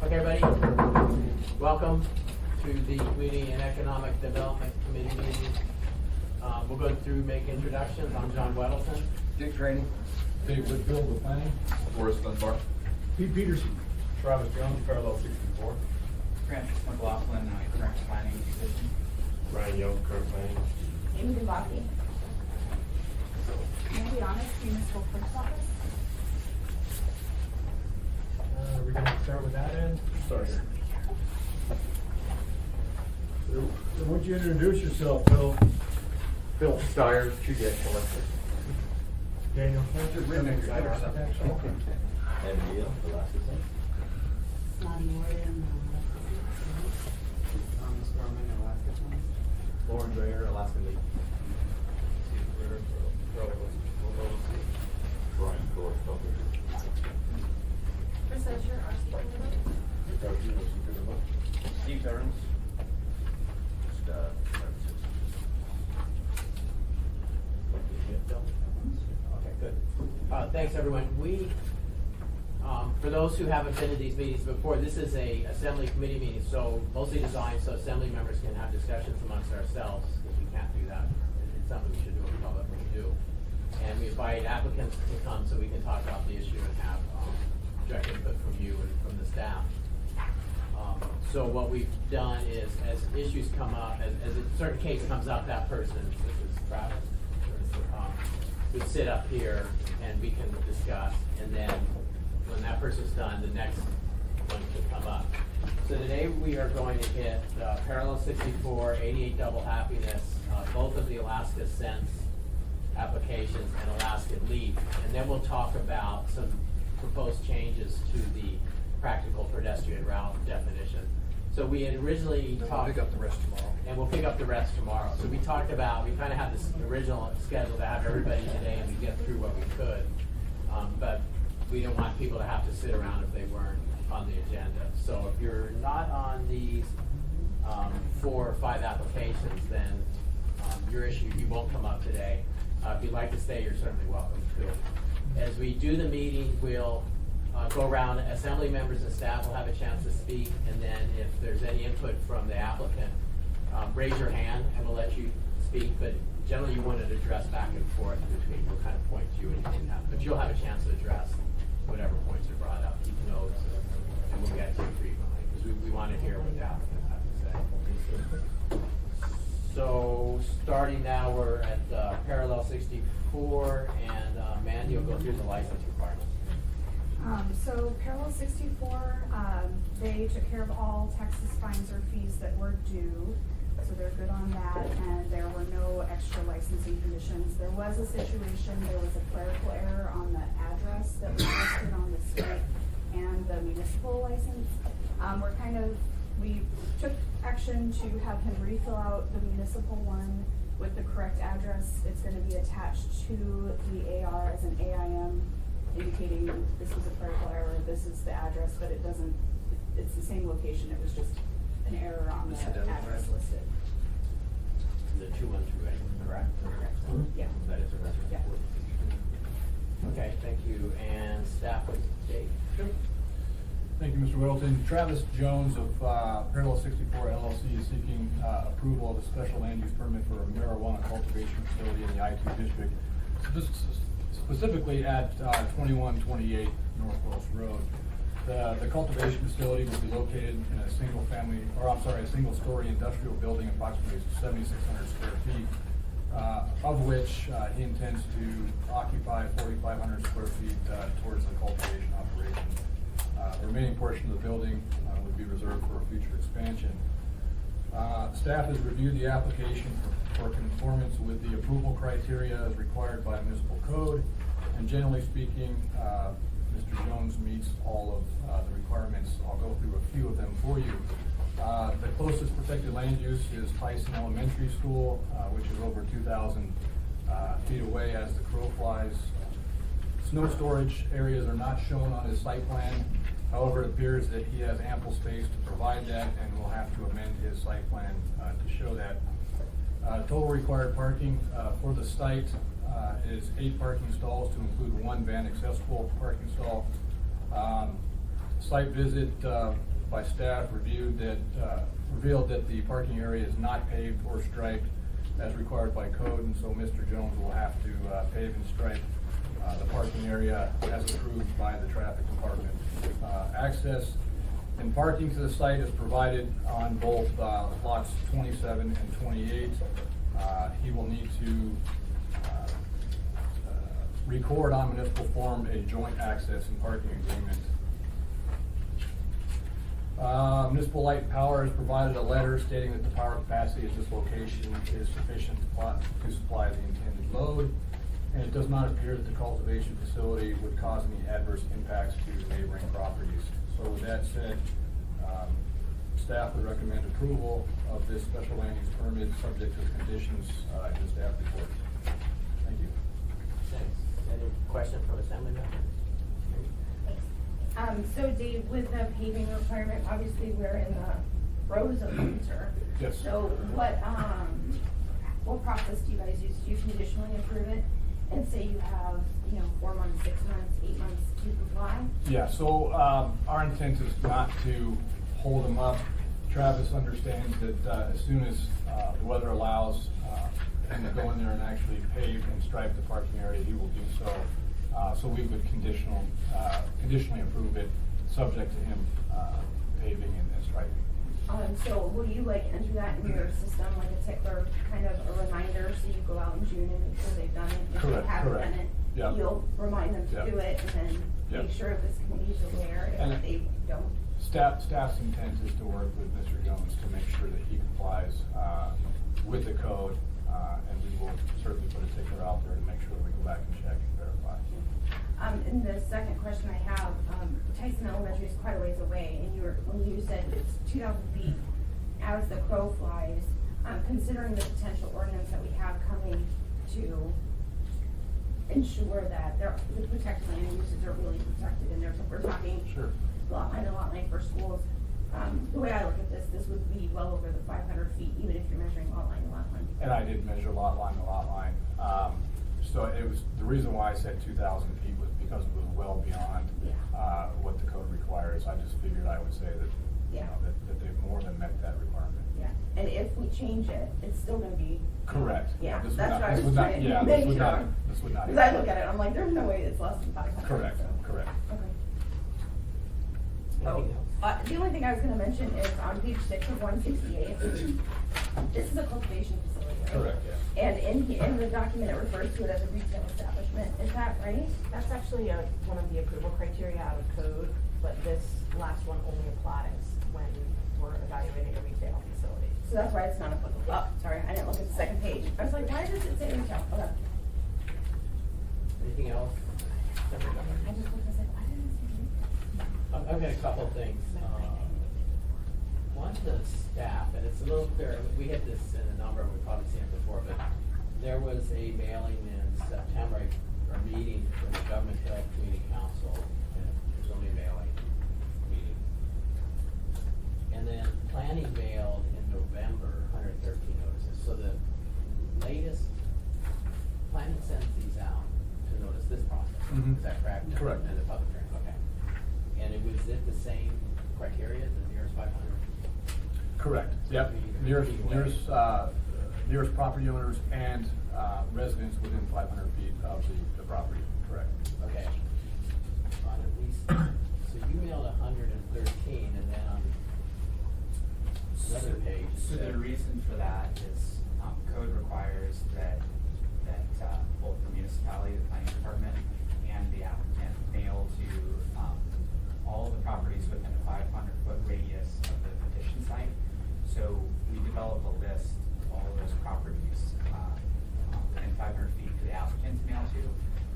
Okay, everybody, welcome to the Community and Economic Development Committee meeting. We'll go through, make introductions. I'm John Weddleton. Dick Training. Dave Whitfield with planning. Forrest Dunbar. Pete Peterson. Travis Jones, parallel 64. Francis McLaughlin, current planning division. Ryan Young, current planning. Amy Dubaki. Can I be honest, municipal clerk's office? We're going to start with that end. Sorry. So why don't you introduce yourself, Phil? Phil Steyer, Tree Collector. Daniel Fletcher, Ribbon Site Architect. And Neil, the last name. Lonnie Morgan. Thomas Gorman, Alaska. Lauren Dreyer, Alaska League. Brian Thorpe, Chris Escher, RC. Steve Durrance. Okay, good. Thanks, everyone. We, for those who haven't been to these meetings before, this is a assembly committee meeting, so mostly designed so assembly members can have discussions amongst ourselves, because we can't do that. It's something we should do in public, when we do. And we invite applicants to come so we can talk about the issue and have direct input from you and from the staff. So what we've done is, as issues come up, as a certain case comes up, that person, this is Travis, would sit up here and we can discuss, and then when that person's done, the next one can come up. So today we are going to hit Parallel 64, 88 Double Happiness, both of the Alaska Sense applications and Alaska Leap, and then we'll talk about some proposed changes to the practical pedestrian route definition. So we had originally talked. Pick up the rest tomorrow. And we'll pick up the rest tomorrow. So we talked about, we kind of had this original schedule to have everybody today and we get through what we could. But we didn't want people to have to sit around if they weren't on the agenda. So if you're not on these 4 or 5 applications, then your issue, you won't come up today. If you'd like to stay, you're certainly welcome to. As we do the meeting, we'll go around, assembly members and staff will have a chance to speak, and then if there's any input from the applicant, raise your hand and we'll let you speak, but generally you want to address back and forth between, we'll kind of point to you and that, but you'll have a chance to address whatever points are brought up, keep notes, and we'll get to you frequently, because we want to hear what the applicant has to say. So, starting now, we're at Parallel 64, and Mandy will go through the license requirements. So Parallel 64, they took care of all taxes, fines, or fees that were due, so they're good on that, and there were no extra licensing conditions. There was a situation, there was a clerical error on the address that was listed on the state and the municipal license. We took action to have him refill out the municipal one with the correct address. It's going to be attached to the AR as an AIM, indicating this was a clerical error, this is the address, but it doesn't, it's the same location, it was just an error on the address listed. The 212, right? Correct? Correct. Yeah. That is a record. Yeah. Okay, thank you. And staff with Dave? Thank you, Mr. Whittleton. Travis Jones of Parallel 64 LLC is seeking approval of a special land use permit for a marijuana cultivation facility in the I-2 district. Specifically at 2128 North Wells Road. The cultivation facility will be located in a single story industrial building, approximately 7,600 square feet, of which he intends to occupy 4,500 square feet towards the cultivation operation. The remaining portion of the building would be reserved for a future expansion. Staff has reviewed the application for conformance with the approval criteria as required by municipal code, and generally speaking, Mr. Jones meets all of the requirements. I'll go through a few of them for you. The closest protected land use is Tyson Elementary School, which is over 2,000 feet away as the crow flies. Snow storage areas are not shown on his site plan. However, it appears that he has ample space to provide that, and will have to amend his site plan to show that. Total required parking for the site is 8 parking stalls to include 1 van accessible parking stall. Site visit by staff reviewed that, revealed that the parking area is not paved or striped as required by code, and so Mr. Jones will have to pave and stripe the parking area as approved by the traffic department. Access and parking to the site is provided on both lots 27 and 28. He will need to record on municipal form a joint access and parking agreement. Municipal Light and Power has provided a letter stating that the power capacity at this location is sufficient to supply the intended load, and it does not appear that the cultivation facility would cause any adverse impacts to neighboring properties. So with that said, staff would recommend approval of this special land use permit subject to the conditions in the staff report. Thank you. Thanks. Any question from assembly members? So Dave, with the paving requirement, obviously we're in the throes of winter. Yes. So what process do you guys use? Do you conditionally approve it and say you have, 4 months, 6 months, 8 months to comply? Yeah, so our intent is not to hold them up. Travis understands that as soon as the weather allows him to go in there and actually pave and stripe the parking area, he will do so. So we would conditionally approve it, subject to him paving and striping. So will you enter that in your system, like a tickler, kind of a reminder, so you go out in June and make sure they've done it? If Correct, they haven't correct. done it, Yeah. you'll remind them to Yeah. do it, and then Yeah. make sure this committee's aware And if they don't. Staff's intent is to work with Mr. Jones to make sure that he complies with the code, and we will certainly put a tickler out there to make sure that we go back and check and verify. And the second question I have, Tyson Elementary is quite a ways away, and when you said it's 2,000 feet as the crow flies, considering the potential ordinance that we have coming to ensure that the protected land uses are really protected in there, so if we're talking Sure. lot line for schools, the way I look at this would be well over the 500 feet, even if you're measuring lot line to lot line. And I did measure lot line to lot line. So it was, the reason why I said 2,000 feet was because it was well beyond what the code requires. I just figured I would say that, that they've more than met that requirement. Yeah, and if we change it, it's still gonna be. Correct. Yeah, This would that's not- what I this was would not- trying to yeah, make this would sure. not- this would not Because I happen. look at it, I'm like, there's no way it's less than 500. Correct, so. correct. Okay. Anything else? The only thing I was gonna mention is on page 6 of 168, this is a cultivation facility, right? Correct, yeah. And in the document, it refers to it as a retail establishment, is that right? That's actually one of the approval criteria out of code, but this last one only applies when we're evaluating a retail facility. So that's why it's not applicable. Oh, sorry, I didn't look at the second page. I was like, why does it say retail? Okay. Anything else? I just looked and said, why didn't it say retail? I've got a couple of things. One to the staff, and it's a little clear, we had this in a number, we've probably seen it before, but there was a mailing in September, or meeting from the Government Hill Community Council, and it was only a mailing meeting. And then planning mailed in November, 113 notices, so the latest, planning sends these out to notice this process, Mhm. is that correct? Correct. And the public hearing, okay. And it was it the same criteria, the nearest 500? Correct, yep. Nearest property owners and residents within 500 feet of the property, correct. Okay. On at least, so you mailed 113, and then on another page. it So the said- reason for that is, code requires that both the municipality, the planning department, and the applicant mail to, all of the properties within a 500-foot radius of the petition site. So we develop a list of all of those properties, within 500 feet for the applicant to mail to.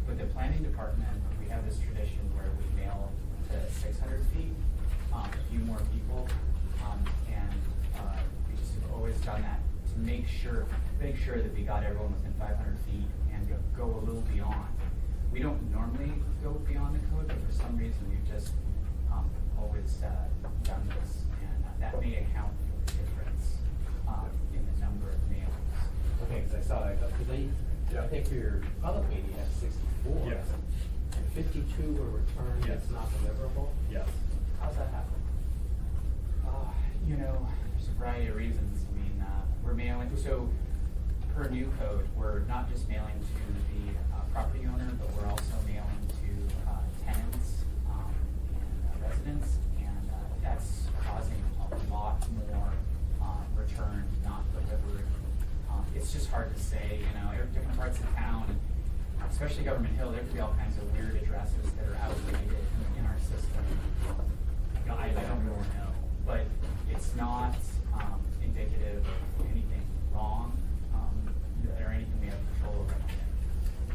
With the planning department, we have this tradition where we mail to 600 feet, a few more people, and we just have always done that to make sure that we got everyone within 500 feet and go a little beyond. We don't normally go beyond the code, but for some reason we've just always done this, and that may account for the difference in the number of mailings. Okay, because I saw that, because I Yeah. think for your public meeting, you had 64. Yes. And 52 were returned, Yes. that's not deliverable? Yes. How's that happen? variety of reasons. I mean, we're mailing, so per new code, we're not just mailing to the property owner, but we're also mailing to tenants and residents, and that's causing a lot more return not delivered. It's just hard to say, you know, different parts of town, and especially Government Hill, there could be all kinds of weird addresses that are outdated in our system. You know, I don't really know, but it's not indicative of anything wrong or anything we have control over.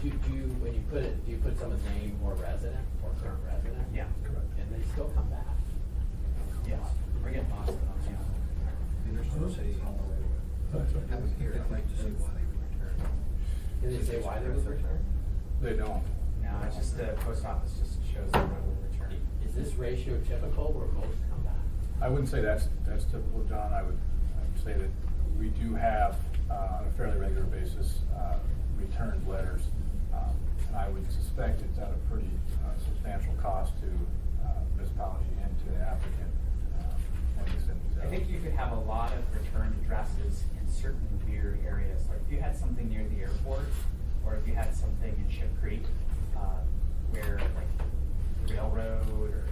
Do you, when you put it, do you put someone's name or resident or current resident? Yeah. Correct. And they still come back? Yes, we're getting lost in those, yeah. There's no say, I was here, I'd like to see why they would return. Did they say why they would return? They don't. No, it's just the post office just shows the return. Is this ratio typical where most come back? I wouldn't say that's typical, John. I would say that we do have, on a fairly regular basis, returned letters. And I would suspect it's at a pretty substantial cost to municipality and to the applicant when we send these out. I think you could have a lot of returned addresses in certain weird areas. Like if you had something near the airport, or if you had something in Ship Creek, where like the railroad or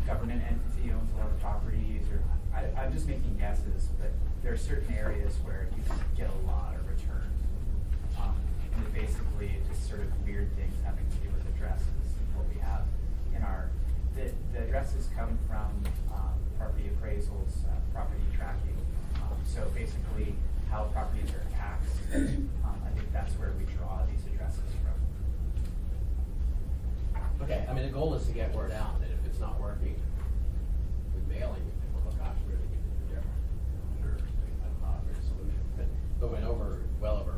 government entity owns a lot of properties, or I'm just making guesses, but there are certain areas where you can get a lot of return. And basically just sort of weird things having to do with addresses. What we have in our, the addresses come from property appraisals, property tracking. So basically how properties are taxed, I think that's where we draw these addresses from. Okay, I mean, the goal is to get word out, that if it's not working with mailing, we think, well, gosh, we really need to do different. Sure, that's not a great solution, but went over, well over,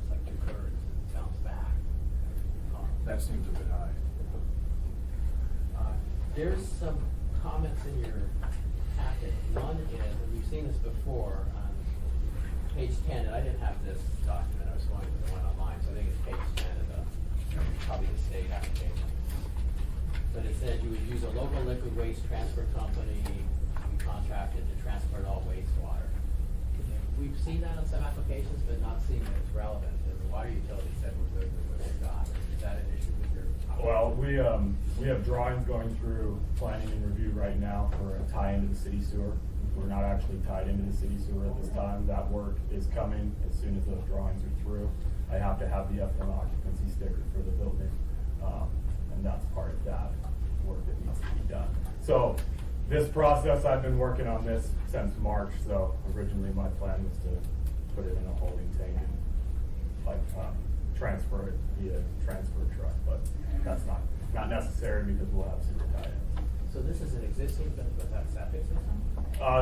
it's like 2/3 bounced back. That seems a bit high. There's some comments in your packet. One is, and we've seen this before, on page 10, and I didn't have this document, I was going with the one online, so I think it's page 10 of the, probably the state application. But it says you would use a local liquid waste transfer company, you contracted to transport all wastewater. We've seen that on some applications, but not seen that it's relevant, and the water utility said we're good with what we've got. Is that an issue with your? Well, we have drawings going through planning and review right now for a tie into the city sewer. We're not actually tied into the city sewer at this time. That work is coming as soon as those drawings are through. I have to have the F1 occupancy sticker for the building, and that's part of that work that needs to be done. So this process, I've been working on this since March. So originally my plan was to put it in a holding tank and transfer it via transfer truck, but that's not necessary because we'll have sewer tie-ins. So this is an existing, but that's septic system?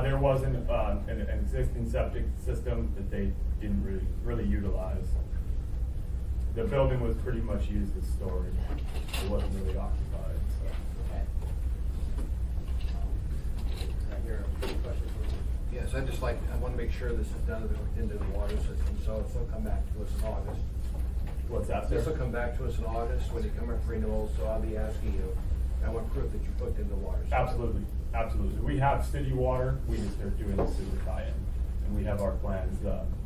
There was an existing septic system that they didn't really utilize. The building was pretty much used as storage. It wasn't really occupied, so. Okay. Did I hear a question from you? Yes, I want to make sure this is done into the water system, so this will come back to us in August. What's that, sir? This will come back to us in August when you come up for renewal, so I'll be asking you, I want proof that you put in the water system. Absolutely, absolutely. We have city water, we just are doing the sewer tie-in. And we have our plans,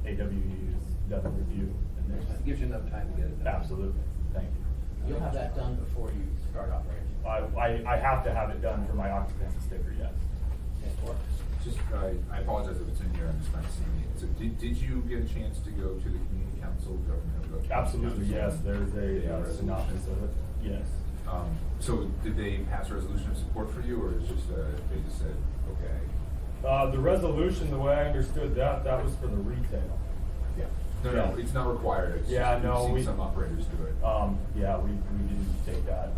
AWU's done a review. And It gives you enough time to get it done. absolutely, thank you. You'll have that done before you start operations? I have to have it done for my occupancy sticker, yes. Okay, Cor? Just, I apologize if it's in here, I'm just not seeing it. So did you get a chance to go to the community council, government? Absolutely, yes, there's They have a a synopsis of it, yes. So did they pass a resolution of support for you, or is just, they just said, okay? The resolution, the way I understood that was for the retail. Yeah. No, Yeah. it's not required, it's Yeah, just, no, we've we- seen some operators do it. Yeah, we didn't take that.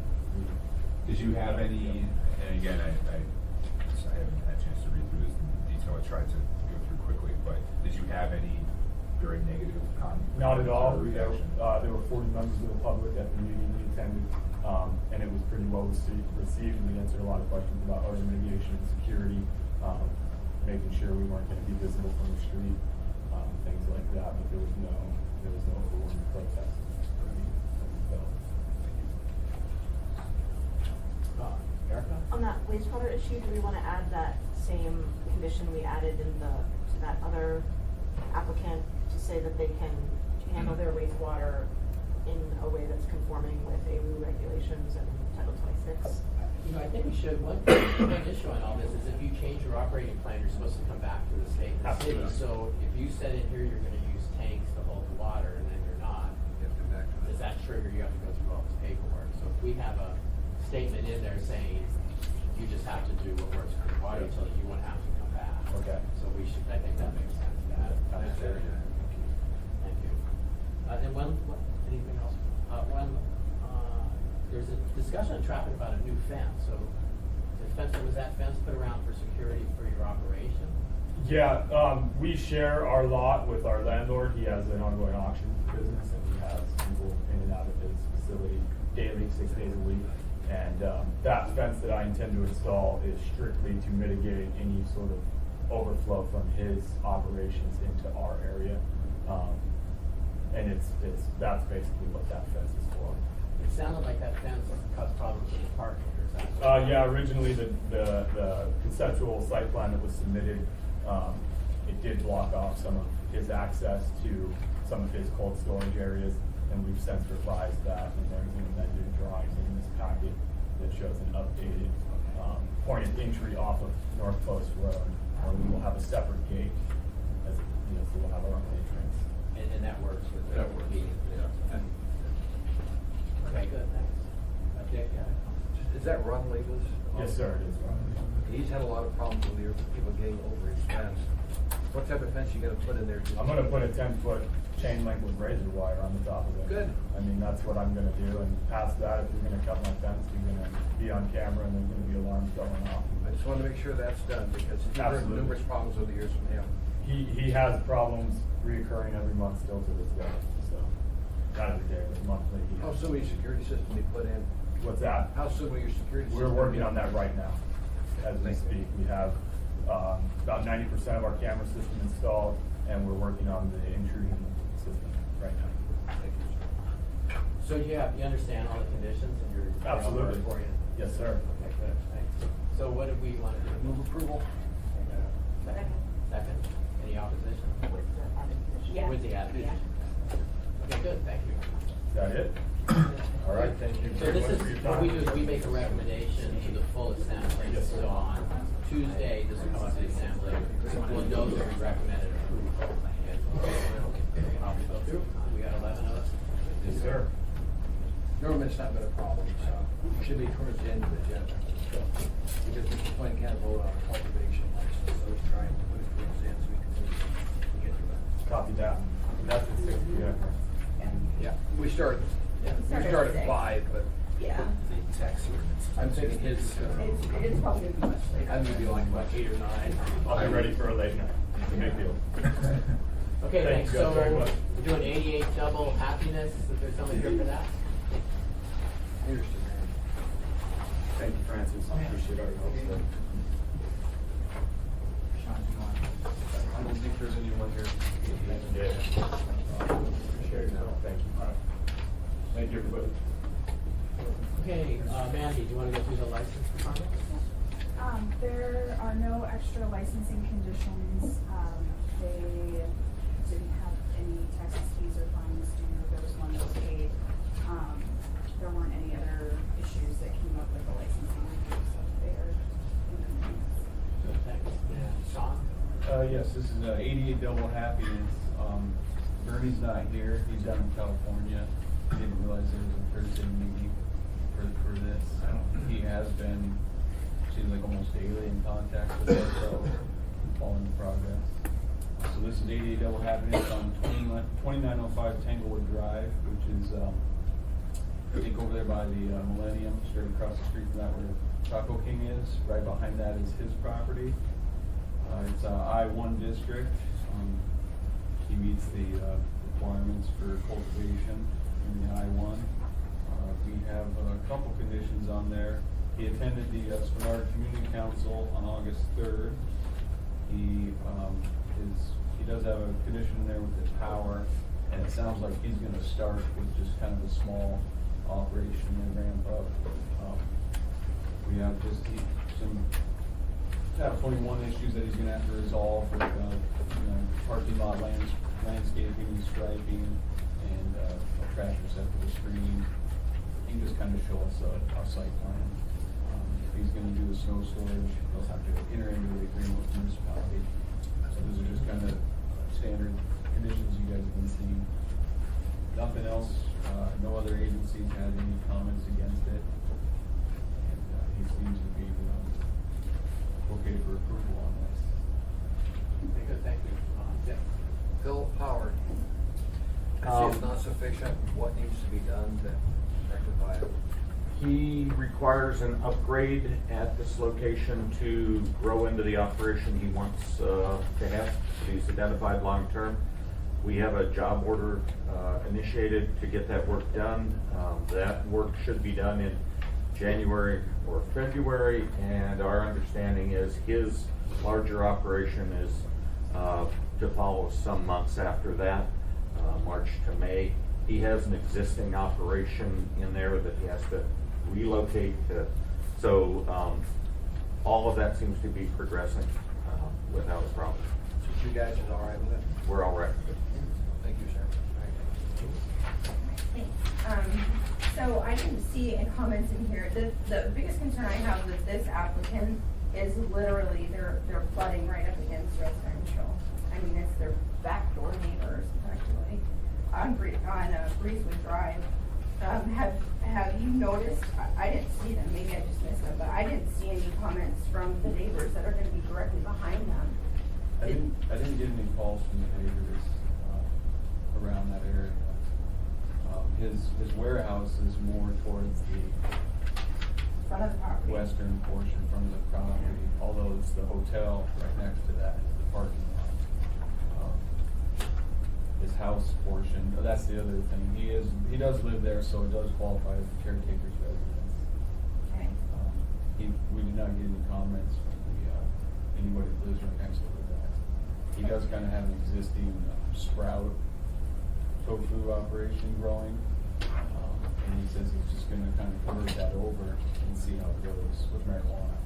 Did you have any, and again, I haven't had a chance to read through this in detail, I tried to go through quickly, but did you have any very negative comments? Not at all. Reaction? There were 40 members of the public at the meeting we attended, and it was pretty well received. We answered a lot of questions about odor mitigation and security, making sure we weren't going to be visible from the street, things like that. But there was no overwhelming protest. Erica? On that wastewater issue, do we want to add that same condition we added in to that other applicant to say that they can handle their wastewater in a way that's conforming with ARU regulations and Title 26? You know, I think we should, one issue on all this is if you change your operating plan, you're supposed to come back to the state and the city. Absolutely. So if you said in here you're gonna use tanks to hold the water and then you're not, You have to go back to does that trigger, you have to go through all this paperwork? So if we have a statement in there saying you just have to do what works for the water utility, you won't have to come back. Okay. So we should, I think that makes sense, that. That's fair. Thank you. And anything else? There's a discussion in traffic about a new fence, so was that fence put around for security for your operation? Yeah, we share our lot with our landlord. He has an ongoing auction business, and he has people in and out of his facility daily, 6 days a week. And that fence that I intend to install is strictly to mitigate any sort of overflow from his operations into our area. And that's basically what that fence is for. It sounded like that fence caused problems with the parking, or is that? Yeah, originally the conceptual site plan that was submitted, it did block off some of his access to some of his cold storage areas, and we've since revised that, and there's an amended drawing in this packet that shows an updated point of entry off of North Post Road, where we will have a separate gate, as so we'll have our own entrance. And that works with the meeting? Yeah. Okay, good, thanks. Dick, yeah? Is that Ron Legos? Yes, sir, it is, Ron. He's had a lot of problems with your people getting over his fence. What type of fence you gonna put in there? I'm gonna put a 10-foot chain link with razor wire on the top of it. Good. I mean, that's what I'm gonna do, and past that, if you're gonna cut my fence, you're gonna be on camera, and there's gonna be alarms going off. I just wanna make sure that's done, because he's heard Absolutely. numerous problems over the years from him. He has problems reoccurring every month still to this day, so, not every day, but monthly. he How has- soon will your security system be put in? What's that? How soon will your security system? We're working be on that right now, as we speak. We have, about 90% of our camera system installed, and we're working on the intrusion system right now. Thank you, sir. So you understand all the conditions and you're. Absolutely. For you? Yes, sir. Okay, good, thanks. So what do we want to do? Move approval? Second, any opposition? With the added condition? Yeah. With the added condition? Okay, good, thank you. Is that it? All right, thank you So very this much is, for your what we time. do is we make a recommendation to the full assembly. Yes, sir. So on Tuesday, this will come up to the assembly. We'll know that we recommended approval. And I'll go through. We got 11 of us. Yes, sir. Normally it's not been a problem, so it should be towards the end of the agenda. Because Mr. Flynn can't vote on a cultivation license, so he's trying to put it towards the end so we can get to that. Copy that. That's at 6 p.m. Yeah, we start at 5, but Yeah. I'm thinking his, It's probably gonna be much later. I'm gonna be like about 8 or 9. I'll be ready for a late night. It's a big deal. Okay, Thank thanks. you guys So very much. we're doing 88 double happiness. Is there somebody here for that? Interesting, man. Thank you, Francis. Appreciate all your help. sir. Sean, do you want? I don't think there's anyone here. Yeah. Appreciate it. Thank you. Thank you, everybody. Okay, Mandy, do you want to go through the license requirements? There are no extra licensing conditions. They didn't have any taxes, fees, or fines due. There was one that was paid. There weren't any other issues that came up with the licensing review, so they are in the minutes. Good, thanks. And Sean? Yes, this is 88 Double Happiness. Bernie's not here. He's down in California. Didn't realize there was a Thursday meeting for this. He has been, seems like almost daily in contact with us, so following the progress. So this is 88 Double Happiness on 2905 Tanglewood Drive, which is, I think over there by the Millennium, straight across the street from that where Taco King is. Right behind that is his property. It's I-1 district. He meets the requirements for cultivation in the I-1. We have a couple conditions on there. He attended the Spenard Community Council on August 3rd. He does have a condition in there with his power, and it sounds like he's going to start with just kind of a small operation and ramp up. We have just some Tab 21 issues that he's gonna have to resolve with, parking lot landscaping and striping and, a trash receptacle screening. He can just kind of show us a site plan. If he's gonna do the snow storage, he'll have to enter into the agreement with the municipality. So those are just kind of standard conditions you guys have been seeing. Nothing else, no other agencies had any comments against it. And, he seems to be, okay for approval on this. Okay, good, thank you. Jeff? Phil Howard. I see it's not sufficient. What needs to be done to rectify it? He requires an upgrade at this location to grow into the operation he wants to have. He's identified long-term. We have a job order initiated to get that work done. That work should be done in January or February, and our understanding is his larger operation is to follow some months after that, March to May. He has an existing operation in there that he has to relocate to. So all of that seems to be progressing without a problem. So you guys are all right with it? We're all right. Thank you, sir. Thanks. So I didn't see any comments in here. The biggest concern I have with this applicant is literally they're flooding right up against residential. I mean, it's their backdoor neighbors practically on Breezewood Drive. Have you noticed, I didn't see them, maybe I just missed them, but I didn't see any comments from the neighbors that are gonna be directly behind them. I didn't get any calls from the neighbors, around that area. His warehouse is more towards the Front of the property. western portion from the property, although it's the hotel right next to that, is the parking lot. His house portion, that's the other thing, he does live there, so it does qualify as the caretaker's residence. Okay. We did not get any comments from anybody that lives right next to that. He does kind of have an existing sprout tofu operation growing, and he says he's just gonna kind of convert that over and see how it goes with marijuana.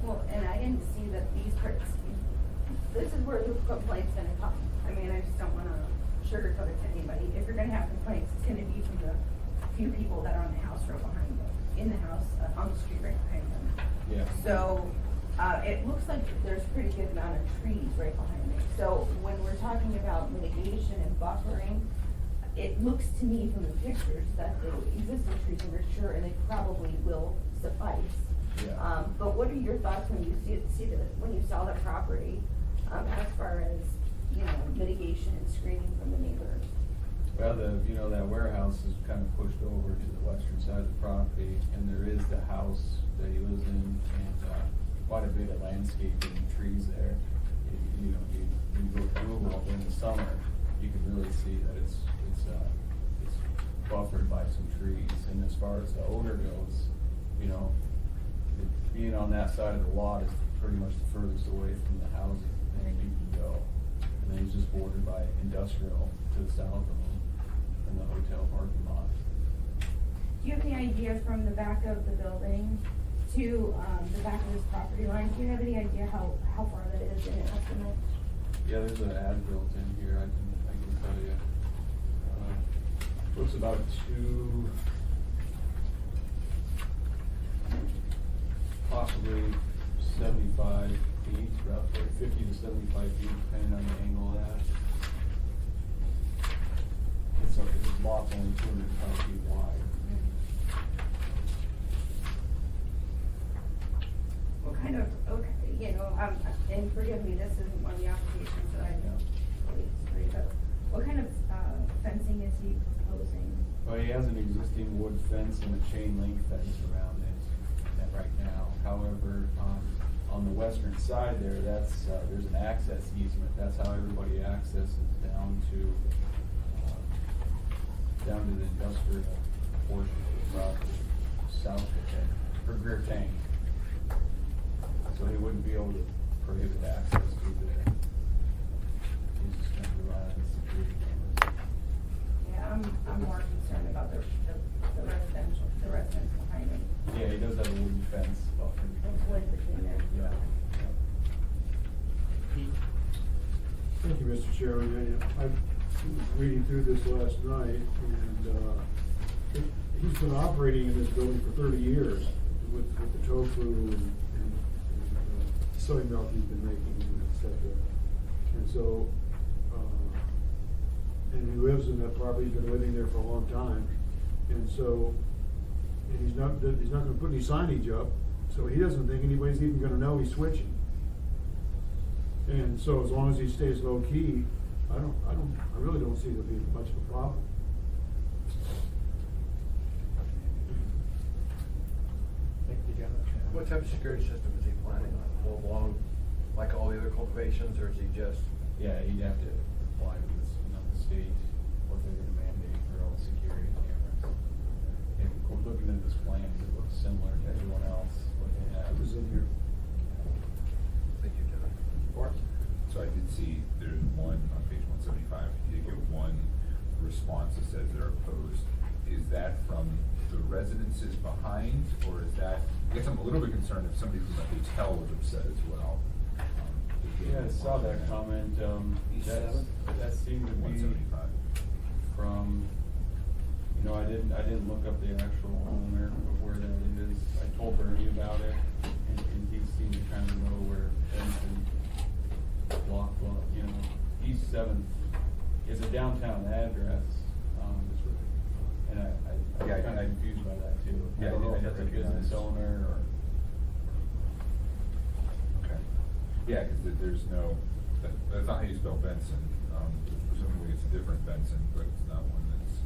Well, and I didn't see that these parts, this is where the complaint's gonna come. I mean, I just don't wanna sugarcoat it to anybody. If you're gonna have complaints, it's gonna be from the few people that are on the house row behind them, in the house, on the street right behind them. Yeah. So, it looks like there's a pretty good amount of trees right behind it. So when we're talking about mitigation and buffering, it looks to me from the pictures that the existing trees are mature and they probably will suffice. Yeah. But what are your thoughts when you when you saw the property, as far as, mitigation and screening from the neighbors? Well, that warehouse is kind of pushed over to the western side of the property, and there is the house that he lives in, and, quite a bit of landscaping and trees there. You go through in the summer, you can really see that it's buffered by some trees, and as far as the odor goes, being on that side of the lot is pretty much the furthest away from the houses that you can go. And then it's just bordered by industrial to the south of them, and the hotel parking lot. Do you have any idea from the back of the building to, the back of this property line, do you have any idea how far that is in an estimate? Yeah, there's an ad built in here, I can tell you. Looks about possibly 75 feet, roughly 50 to 75 feet, depending on the angle of that. It's lot's only 205 feet wide. What kind of, and forgive me, this isn't one of the applications that I know really history, but what kind of fencing is he proposing? Well, he has an existing wood fence and a chain link fence around it right now. However, on the western side there, there's an access easement. That's how everybody accesses down to the industrial portion of the property, south of it, for Greer Tank. So he wouldn't be able to prohibit access through there. He's just gonna rely on the security cameras. Yeah, I'm more concerned about the the residents behind him. Yeah, he does have a wooden fence buffer. It's wood between them. Yeah. Thank you, Mr. Chairman. I was reading through this last night, and he's been operating in this building for 30 years with the tofu and soy milk he's been making, et cetera. And so, and he lives in that property, he's been living there for a long time. And so, and he's not gonna put any signage up, so he doesn't think anybody's even gonna know he's switching. And so as long as he stays low key, I really don't see there being much of a problem. What type of security system is he planning on? Full blown, like all the other cultivations, or is he just? Yeah, he'd have to apply with this, the state, what they're gonna mandate for all the security cameras. If we're looking at this plan, it looks similar to everyone else, what they have. It was in here. Thank you, John. Or? So I did see there's one on page 175, you did get one response that says they're opposed. Is that from the residences behind, or is that, I guess I'm a little bit concerned if somebody from the hotel was upset as well. Yeah, I saw that comment, that seemed to be 175. from, I didn't look up the actual owner of where that is. I told Bernie about it, and he seemed to kind of know where Benson, block, East 7th is a downtown address, and I was Yeah, kind of confused by that too. Yeah, I don't know I if that's a recognize. business owner or. Okay. Yeah, because there's no, that's not how you spell Benson. Presumably it's a different Benson, but it's not one that's.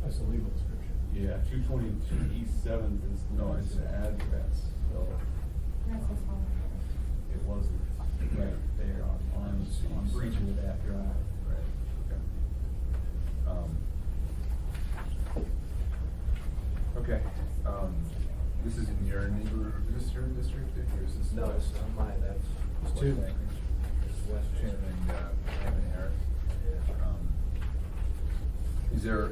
That's the legal description. Yeah, 222 East 7th is No, I the see. address, so That's his home. it wasn't right there on Breezewood Ave Drive. Right, okay. Okay, this is in your neighborhood, is this your district, or is this? No, it's not mine, that's. It's two. West Anchorage. It's West Chairman, Chairman Harris. Is there a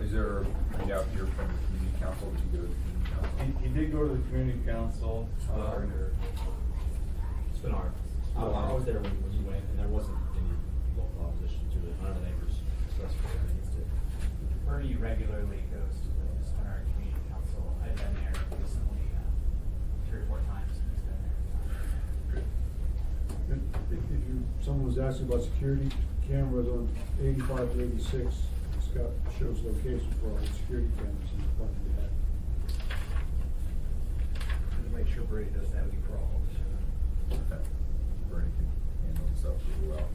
out here from the community council, did you go to the community council? He did go to the community council. It's been hard. I was there when you went, and there wasn't any local opposition to it. None of the neighbors expressed against it. Bernie regularly goes to the Star Community Council. I've been there recently, 3 or 4 times, and he's been there. Someone was asking about security cameras on 85 to 86, Scott shows location for all the security cameras in the front of the head. To make sure Brady doesn't have any problems. Okay. Bernie can handle himself really well.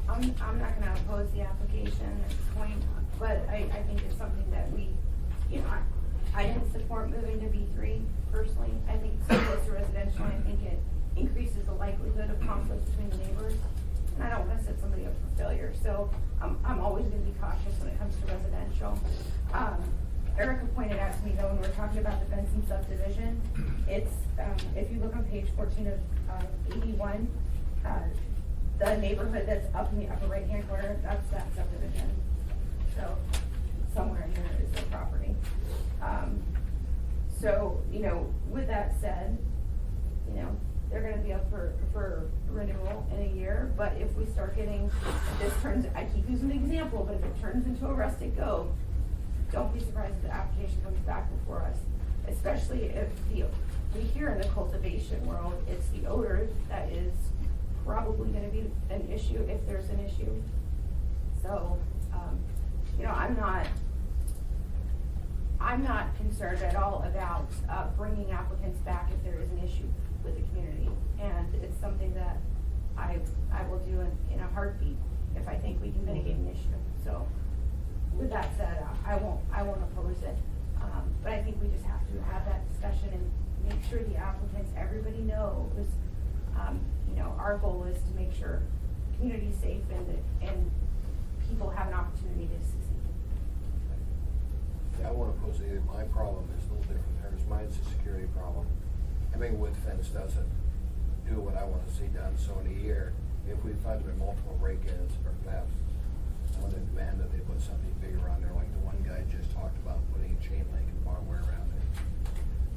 I'm not gonna oppose the application at this point, but I think it's something that we, I didn't support moving to B3 personally. I think it's so close to residential, I think it increases the likelihood of conflict between the neighbors. And I don't wanna set somebody up for failure, so I'm always gonna be cautious when it comes to residential. Erica pointed out to me though, when we were talking about the Benson subdivision, it's, if you look on page 14 of 81, the neighborhood that's up in the upper right-hand corner, that's that subdivision. So somewhere in there is the property. So, with that said, they're gonna be up for renewal in a year, but if we start getting, this turns, I keep using the example, but if it turns into a rustic goat, don't be surprised if the application comes back before us, especially if we hear in the cultivation world, it's the odor that is probably gonna be an issue if there's an issue. So, I'm not concerned at all about, bringing applicants back if there is an issue with the community. And it's something that I will do in a heartbeat if I think we can mitigate an issue. So, with that said, I won't oppose it. But I think we just have to have that discussion and make sure the applicants, everybody knows, our goal is to make sure the community's safe and people have an opportunity to succeed. Yeah, I won't oppose it either. My problem is a little different. Hers, mine's a security problem. Having a wood fence doesn't do what I want to see done. So in a year, if we find there are multiple break-ins or thefts, I want to demand that they put something bigger on there, like the one guys just talked about putting a chain link and barbed wire around it.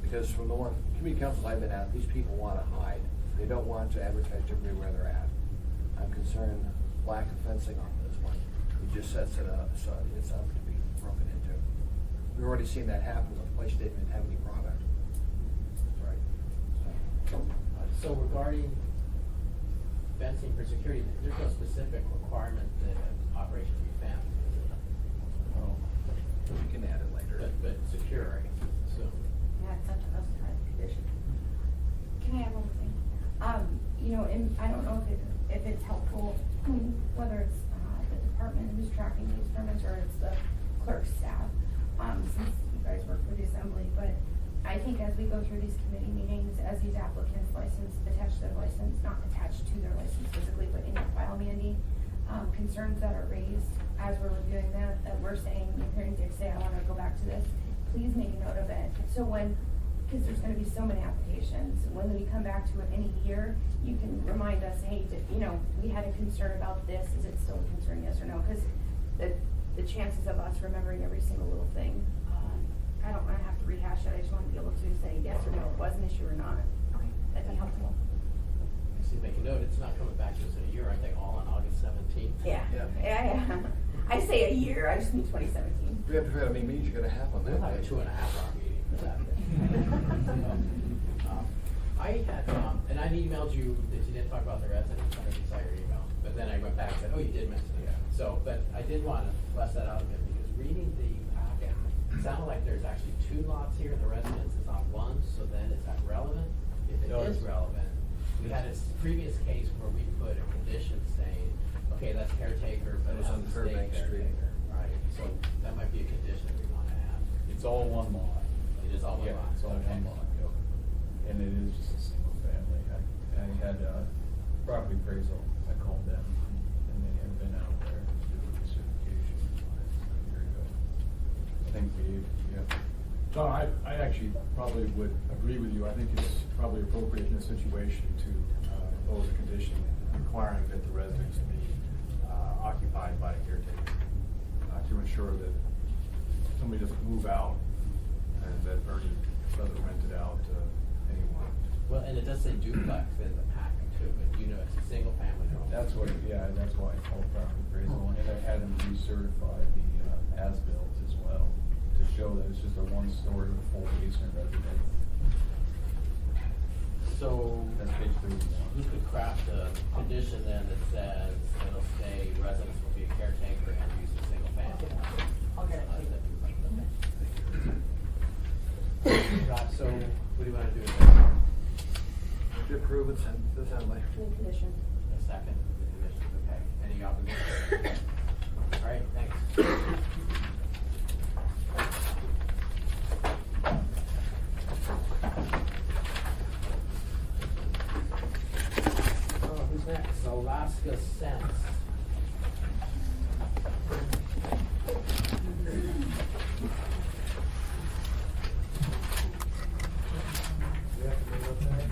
Because from the one, community councils I've been at, these people wanna hide. They don't want to advertise everybody where they're at. I'm concerned lack of fencing on this one. It just sets it up, so it's up to be broken into. We've already seen that happen with a place that didn't even have any product. Right. So regarding fencing for security, there's no specific requirement that an operation be fenced, is it? Well, we can add it later. But secure, I guess, so. Yeah, it's up to us to have a condition. Can I add one more thing? You know, and I don't know if it's helpful, whether it's, the department who's tracking these permits or it's the clerk's staff, since you guys work for the assembly, but I think as we go through these committee meetings, as these applicants license, attach their license, not attached to their license physically, but in your file, Mandy, concerns that are raised as we're reviewing that we're saying, you're hearing Dick say, I wanna go back to this, please make a note of it. So when, because there's gonna be so many applications, when we come back to it in a year, you can remind us, hey, you know, we had a concern about this, is it still a concern, yes or no? Because the chances of us remembering every single little thing, I don't wanna have to rehash it, I just wanna be able to say yes or no, it was an issue or not. Okay, that'd be helpful. I see, make a note, it's not coming back to us in a year, aren't they all on August 17th? Yeah. I say a year, I just mean 2017. We have to figure out how many meetings you're gonna have on that. We'll have a 2.5-hour meeting for that. I had, and I emailed you that you didn't talk about the residents, I didn't saw your email, but then I went back and said, oh, you did mention it. So, but I did want to flesh that out a bit, because reading the packet, it sounded like there's actually 2 lots here, and the residence is on 1, so then is that relevant? If it No. is relevant, we had a previous case where we put a condition saying, okay, that's caretaker, but That was it's on the state Fairbank Street. caretaker. Right, so that might be a condition we want to have. It's all one lot. It is all one Yeah, lot. it's all Okay. one lot, yep. And it is just a single family. I had property appraisal, I called them, and they had been out there to do the certification. Very good. I think yeah. John, I actually probably would agree with you. I think it's probably appropriate in this situation to impose a condition requiring that the residence be occupied by a caretaker to ensure that somebody doesn't move out and that Bernie doesn't rent it out to anyone. Well, and it does say duplex in the packet too, but you know it's a single family home. That's why I called property appraisal, and I had them recertify the as-built as well, to show that it's just a 1-story with full basement residence. So, That's page 31. you could craft a condition then that says it'll say residents will be a caretaker and use a single family. I'll get it to you. Rob, so what do you wanna do with that? To approve and send to the assembly. New condition. A second, the conditions, okay, any opposition? All right, thanks. Oh, who's next? Alaska Sense. You have to bring up there?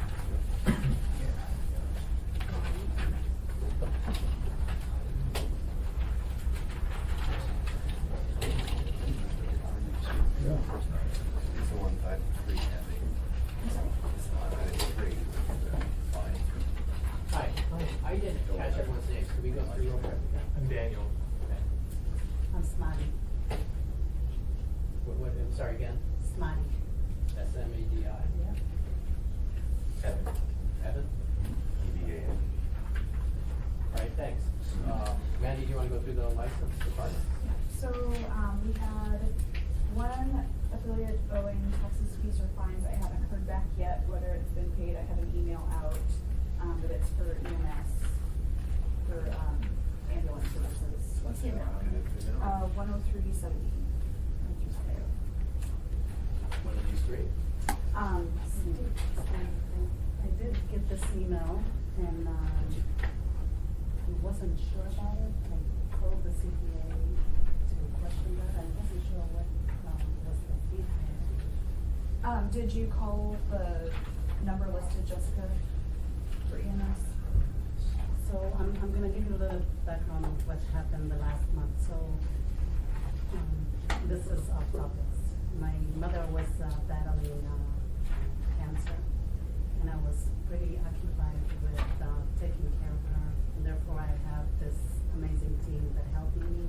It's the one side street heavy. It's not three. Fine. Hi, I didn't catch everyone's names, can we go through real quick? I'm Daniel. Okay. I'm Smiley. I'm sorry again? Smiley. SMADI? Yeah. Evan. Evan? EDA. All right, thanks. Mandy, do you want to go through the license department? So, we had one affiliate owing taxes, fees, or fines. I haven't heard back yet whether it's been paid. I have an email out, but it's for EMS, for, ambulance services. What's the amount? 103.17. One of these 3? I did get this email and I wasn't sure about it. I called the CPA to question that. I wasn't sure what was the feedback. Did you call the number listed, Jessica, for EMS? So I'm gonna give you a little background of what happened the last month. So This is off topics. My mother was battling cancer, and I was pretty occupied with taking care of her. And therefore, I have this amazing team that helped me.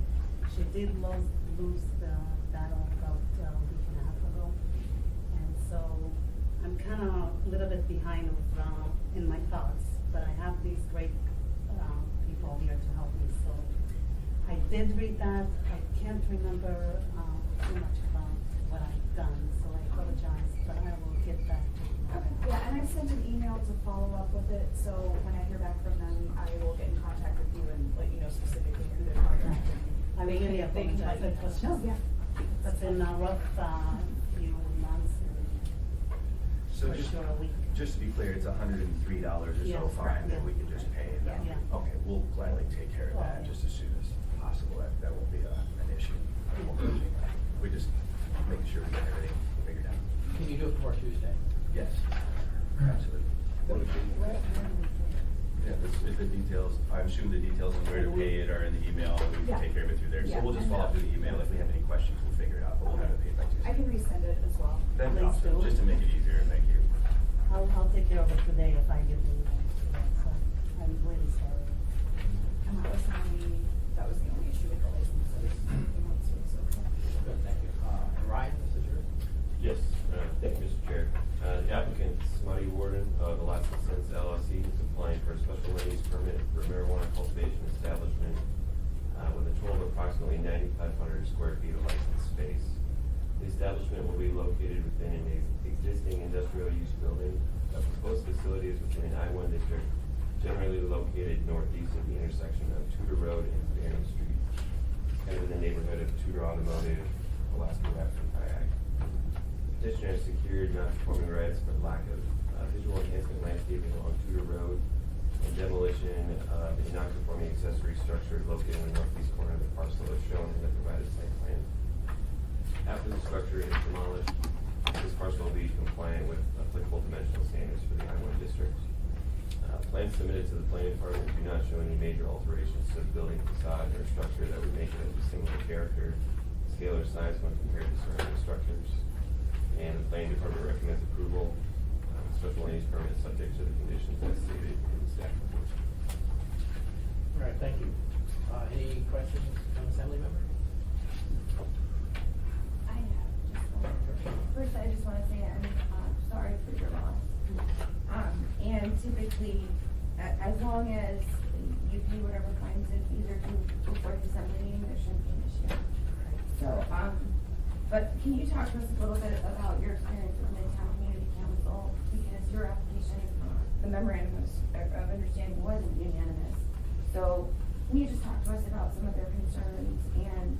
She did lose the battle about a week and a half ago, and so I'm kind of a little bit behind in my thoughts. But I have these great people here to help me. So I did read that. I can't remember too much about what I've done, so I apologize, but I will get back to you. Okay, yeah, and I sent an email to follow up with it, so when I hear back from them, I will get in contact with you and let you know specifically who they're contacting. I really They can let apologize. you It was know. just, Yeah. it's been a rough few months and So for just, sure a week. just to be clear, it's $103 or so Yes, fine that yeah. we can just pay. Yeah. Yeah. Okay, we'll gladly take care of Oh, that yeah. just as soon as possible. That won't be an issue. We just making sure we get everything figured out. Can you do it before Tuesday? Yes, absolutely. Where do we go? Yeah, if the details, I assume the details on where to pay it are in the email, and we Yeah. can take care of it through there. So Yeah, we'll just and, follow up through the email. If we have any questions, we'll figure it out, but we'll have it paid by Tuesday. I can resend it as well. That'd be Please awesome, do. just to make it easier, thank you. I'll take care of it today if I get the email today, so I'm really sorry. And that was the only issue with the licenses. Everything else was okay. Good, thank you. And Ryan, this is yours? Yes, thank you, Mr. Chair. The applicant, Smutty Warden of the Lots and Sense LLC, is applying for a special land use permit for a marijuana cultivation establishment with a total of approximately 9,500 square feet of licensed space. The establishment will be located within an existing industrial use building. The proposed facility is within an I-1 district, generally located northeast of the intersection of Tudor Road and Bering Street, kind of in the neighborhood of Tudor Automotive, Alaska Rafts and Kayak. Petitioner has secured non-conforming rights for lack of visual enhancement landscaping along Tudor Road and demolition of a non-conforming accessory structure located in the northeast corner of the parcel as shown in the provided site plan. After the structure is demolished, this parcel will be compliant with applicable dimensional standards for the I-1 district. Plans submitted to the planning department do not show any major alterations to the building facade or structure that would make it of dissimilar character, scale, or size when compared to surrounding structures. And the planning department recommends approval. Special land use permit is subject to the conditions as stated in the staff report. All right, thank you. Any questions from assembly members? I have just one. First, I just want to say I'm sorry for your loss. And typically, as long as you pay whatever fines and fees are due before the assembly meeting, there shouldn't be an issue. So, but can you talk to us a little bit about your experience with Midtown Community Council? Because your application, the memorandum of understanding wasn't unanimous. So, can you just talk to us about some of their concerns and,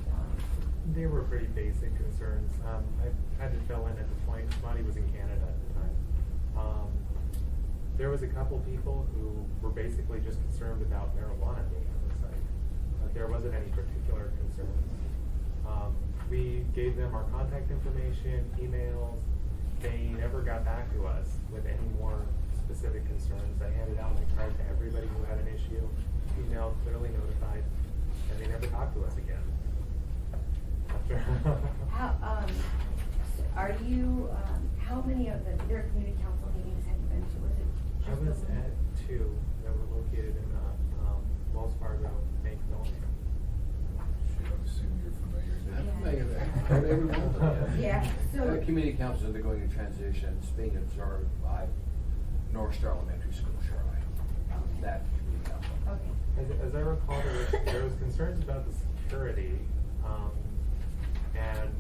They were pretty basic concerns. I had to fill in at the point, Monty was in Canada at the time. There was a couple people who were basically just concerned about marijuana being on the site. There wasn't any particular concerns. We gave them our contact information, emails. They never got back to us with any more specific concerns. I handed out my card to everybody who had an issue, emailed, clearly notified, and they never talked to us again. are you, how many of their community council meetings have you been to? Was it I just was the one? at 2 that were located in Wells Fargo, Nakeville. Should assume you're familiar. I'm Yeah. familiar with that. Go to every one of them, Yeah, so- Community councils undergoing a transition, it's being absorbed by North Star Elementary School, Charlotte. That community council. Okay. As I recall, there was concerns about the security, and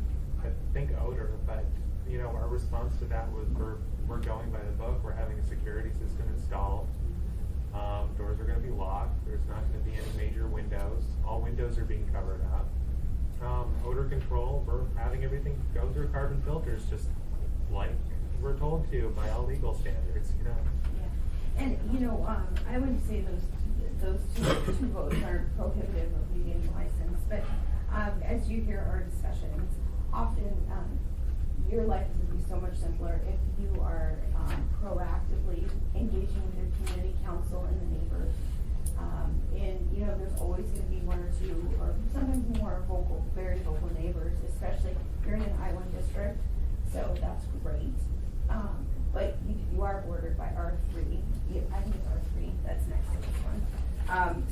I think odor, but, you know, our response to that was we're going by the book, we're having a security system installed. Doors are gonna be locked, there's not gonna be any major windows, all windows are being covered up. Odor control, we're having everything go through carbon filters, just like we're told to by all legal standards, you know? Yeah. And, you know, I wouldn't say those two votes are prohibitive of you getting a license, but, as you hear our discussions, often, your life would be so much simpler if you are, proactively engaging with your community council and the neighbors. And, you know, there's always gonna be one or two, or sometimes more vocal, very vocal neighbors, especially you're in an I-1 district, so that's great. But you are bordered by R3. I think it's R3 that's next to this one.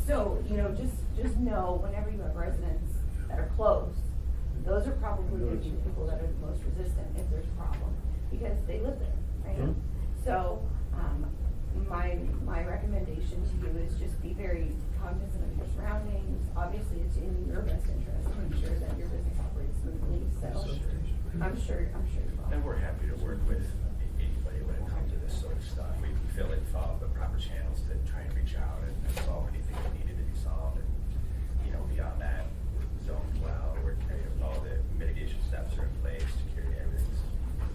So, you know, just know whenever you have residents that are close, those are probably going to be the people that are the most resistant if there's a problem, because they live there, right? Sure. So, my recommendation to you is just be very cognizant of your surroundings. Obviously, it's in your best interest to make sure that your business operates smoothly, so I'm sure you will. And we're happy to work with anybody when it comes to this sort of stuff. We feel like follow the proper channels to try and reach out and solve anything that needed to be solved. And, you know, beyond that, we're zoned well, all the mitigation steps are in place, security, everything's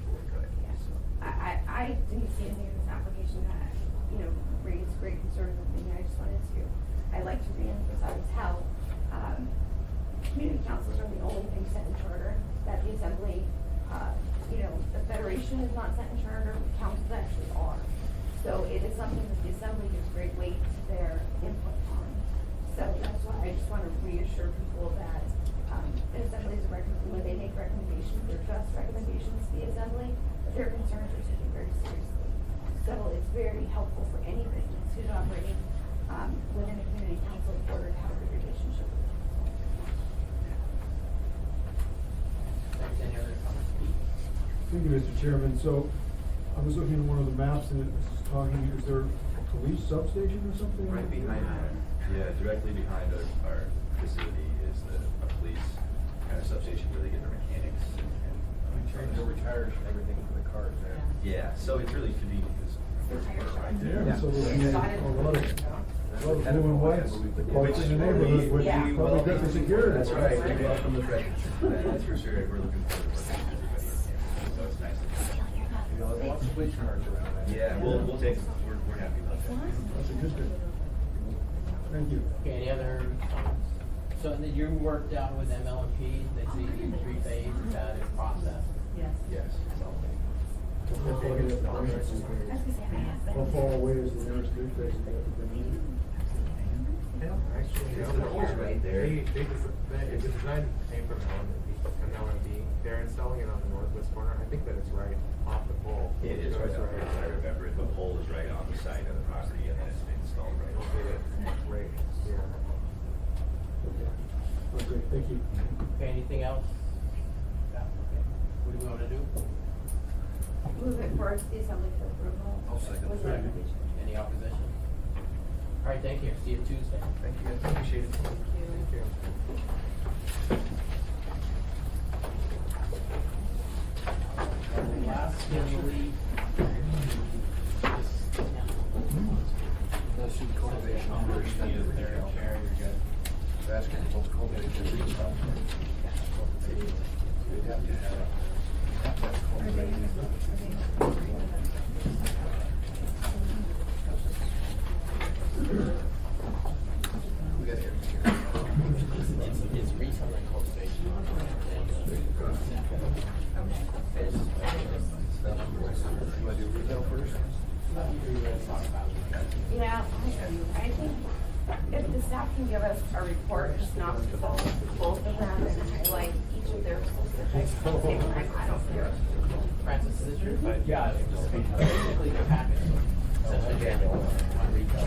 really good. So. I didn't see anything in this application that, you know, raised great concerns with me. I'd like to reemphasize how, community councils are the only thing set in charter, that the assembly, you know, the federation is not set in charter, the councils actually are. So it is something that the assembly gives great weight to their input on. So that's why I just want to reassure people that, the assembly is when they make recommendations, they're just recommendations to the assembly, but their concerns are taken very seriously. So it's very helpful for any business who's operating, within a community council order to have a good relationship with the council. Thanks. Any other comments? Thank you, Mr. Chairman. So I was looking at one of the maps and it was talking, is there a police substation or something? Right behind directly behind our facility is a police kind of substation where they get their mechanics and Their retires and everything for the cars there. yeah, so it's really convenient because we're right there. Yeah, so there's a lot of blue and whites, parks in the neighborhood, which Yeah. is probably good for security. That's right, we welcome the presence. That's for sure, we're looking forward to working with everybody in here, so it's nice. You know, there's lots of police cars around there. Yeah, we'll take, we're happy about that. That's a good thing. Thank you. Okay, any other comments? So then you worked out with ML&P, they see three-phase, is that in process? Yes. Yes. How far away is the nearest new phase? Actually, right there. The design came from ML&B. They're installing it on the northwest corner. I think that it's right off the pole. It is right on, as I remember it, the pole is right on the side of the property and then it's been installed right over Right here. Okay, thank you. Okay, anything else? Yeah, okay. What do we want to do? Move it forward to the assembly for approval. I'll second With that. recommendation. Any opposition? All right, thank you. See you Tuesday. Thank you, guys, appreciate it. Thank you. Last, can we leave? Unless you cultivation owners, then you're there, chair, you're good. Basketball's cultivation. You'd have to have cultivation. We got here. It's retail and cultivation. You wanna do retail first? Yeah, I think if the staff can give us a report, just not both of them and highlight each of their specifics at the same time, I don't care. Francis, is this your? Yeah, it's basically the package. Essentially, one retail.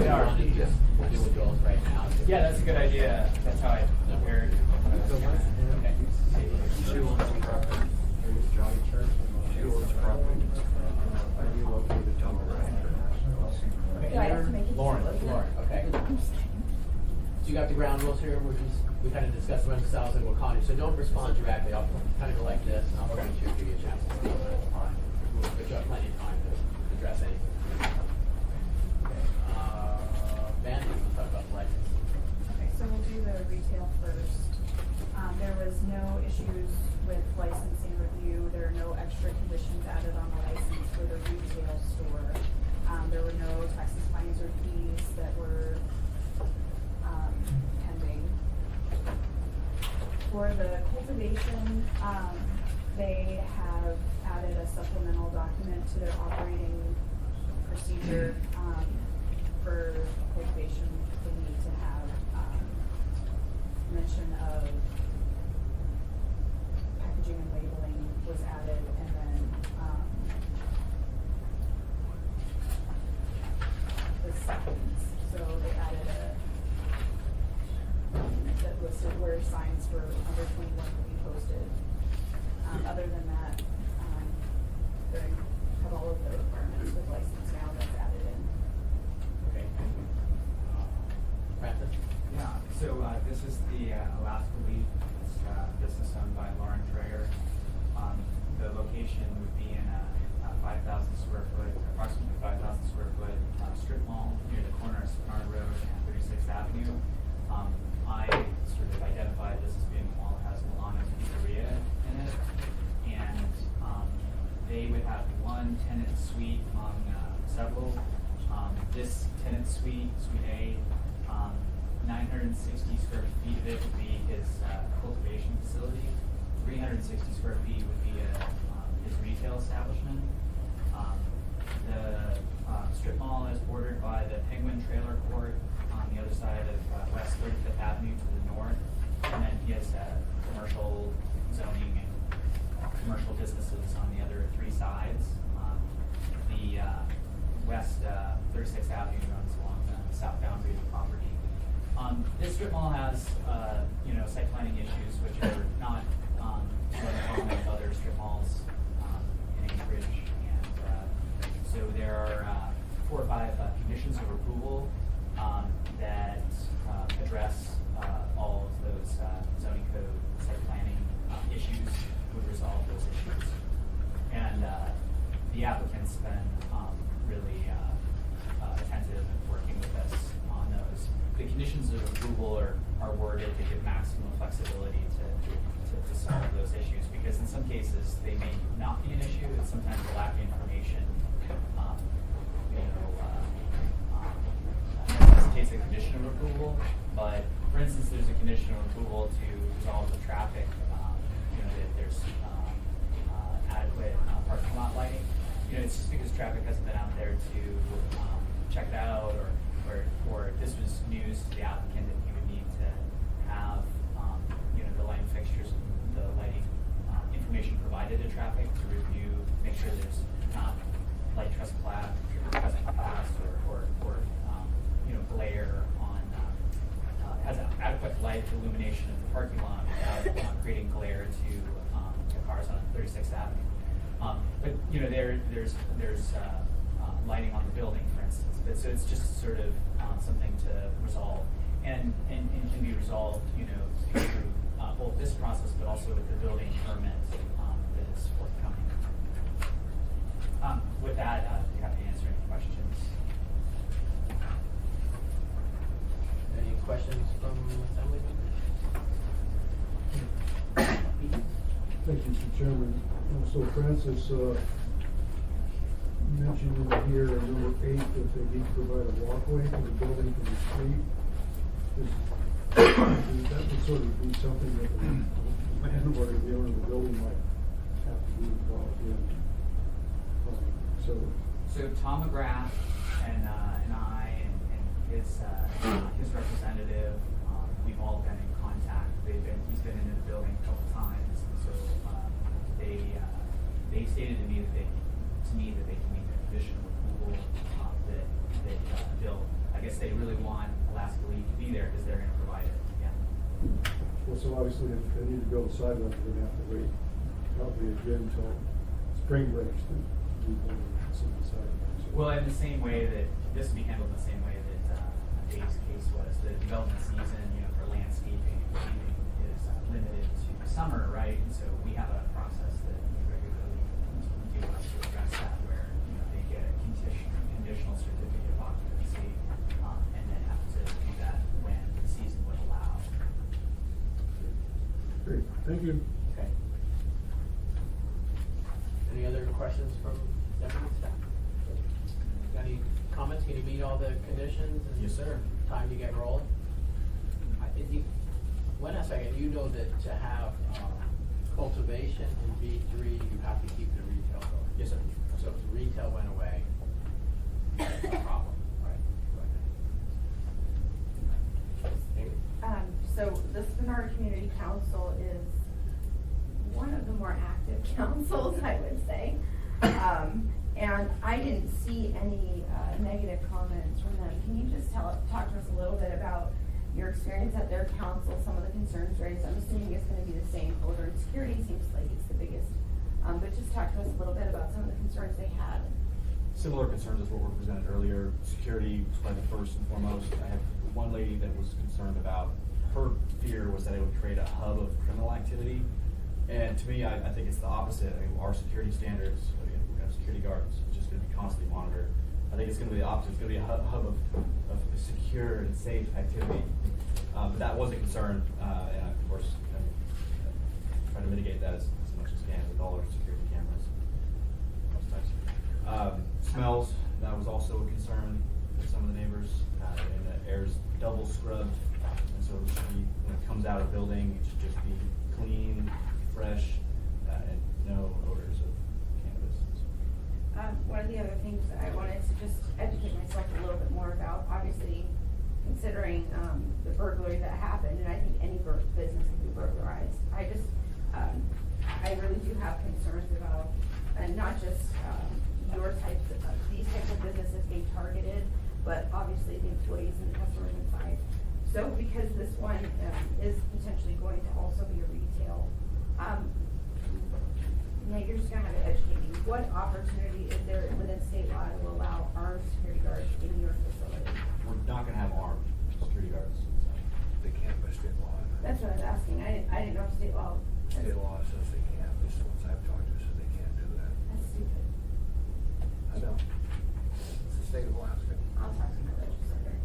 We are on it, just doing goals right now. Yeah, that's a good idea. That's how I prepared. Okay. She owns the property. Johnny Church. She owns the property. Are you located on the right? Okay, Do I have to make it Lauren, disclosure? okay. So you got the ground rules here, we kind of discussed when styles and Wakanda, so don't respond directly, I'll kind of go like this, and I'll point you, give you a chance to speak. But you have plenty of time to address anything. Okay, Mandy, we'll talk about the license. Okay, so we'll do the retail first. There was no issues with licensing review. There are no extra conditions added on the license for the retail store. There were no taxes, fines, or fees that were pending. For the cultivation, they have added a supplemental document to their operating procedure. For cultivation, they need to have mention of packaging and labeling was added, and then, the signs, so they added that listed where signs for under 21 will be posted. Other than that, they have all of the requirements with license now that's added in. Okay, thank you. Francis? Yeah, so this is the Alaska Leaf. It's a business owned by Lauren Traeger. The location would be in a 5,000 square foot, approximately 5,000 square foot strip mall near the corner of Sonora Road and 36th Avenue. I sort of identified this as being a mall that has Milano's Pizzeria in it, and they would have one tenant suite among several. This tenant suite, Suite A, 960 square feet of it would be his cultivation facility. 360 square feet would be his retail establishment. The strip mall is bordered by the Penguin Trailer Court on the other side of West 35th Avenue to the north. And then he has commercial zoning and commercial businesses on the other three sides. The West 36th Avenue runs along the south boundary of the property. This strip mall has, site planning issues which are not common with other strip malls in Anchorage. And so there are 4 or 5 conditions of approval that address all of those zoning code site planning issues, would resolve those issues. And the applicant's been really attentive and working with us on those. The conditions of approval are worded to give maximum flexibility to solve those issues, because in some cases they may not be an issue, and sometimes the lack of information necessitates a condition of approval. But for instance, there's a condition of approval to resolve the traffic, that there's adequate parking lot lighting. It's just because traffic hasn't been out there to check it out, or this was news to the applicant that he would need to have the lighting fixtures, the lighting information provided to traffic to review, make sure there's not light trespass or glare on, has adequate light illumination of the parking lot without creating glare to the cars on 36th Avenue. But there's lighting on the building, for instance. But so it's just sort of something to resolve, and can be resolved, through both this process, but also with the building permit that is forthcoming. With that, I'd be happy to answer any questions. Any questions from assembly members? Thank you, Mr. Chairman. So Francis, mentioned in here in number 8 that they need to provide a walkway from the building to the street. That would sort of be something that the landlord or the owner of the building might have to be involved in. So Tom McGrath and I and his representative, we've all been in contact. He's been into the building a couple times, and so they stated to me that they can make a condition of approval that they'll. I guess they really want Alaska Leaf to be there because they're going to provide it. Yeah. Well, so obviously, if they need to build a sidewalk, they're going to have to wait probably again until spring breaks to do some of the sidewalks. Well, in the same way that this will be handled in the same way that Dave's case was, the development season, for landscaping and paving is limited to summer, right? And so we have a process that we regularly do to address that, where they get a conditional certificate of occupancy, and then have to do that when the season would allow. Great, thank you. Okay. Any other questions from deputy staff? Got any comments? Can you meet all the conditions? Yes, sir. Time to get rolling? One aspect, you know that to have cultivation in B3, you have to keep the retail going. Yes, sir. So if the retail went away, that's a problem, right? So the Sonora Community Council is one of the more And I didn't see any negative comments from them. Can you just talk to us a little bit about your experience at their council, some of the concerns raised? I'm assuming it's gonna be the same. Odor and security seems like it's the biggest. But just talk to us a little bit about some of the concerns they had. Similar concerns as what were presented earlier. Security was probably the first and foremost. I had one lady that was concerned about, her fear was that it would create a hub of criminal activity. And to me, I think it's the opposite. I mean, our security standards, again, we're gonna have security guards, it's just gonna be constantly monitored. I think it's gonna be the opposite. It's gonna be a hub of secure and safe activity. But that was a concern, and of course, trying to mitigate that as much as can with all our security cameras. Smells, that was also a concern for some of the neighbors, and the air's double scrubbed, and so it should be, when it comes out of the building, it should just be clean, fresh, and no odors of cannabis. One of the other things that I wanted to just educate myself a little bit more about, obviously, considering the burglary that happened, and I think any business can be burglarized. I really do have concerns about, and not just these types of businesses being targeted, but obviously the employees and the customers inside. So because this one is potentially going to also be a retail, you're just gonna have to educate me. What opportunity is there within state law to allow armed security guards in your facility? We're not gonna have armed security guards. They can't by state law. That's what I was asking. I didn't know if state law. State law says they can't, at least the ones I've talked to said they can't do that. That's stupid. I know. It's the state of Alaska. I'll talk to my legislator.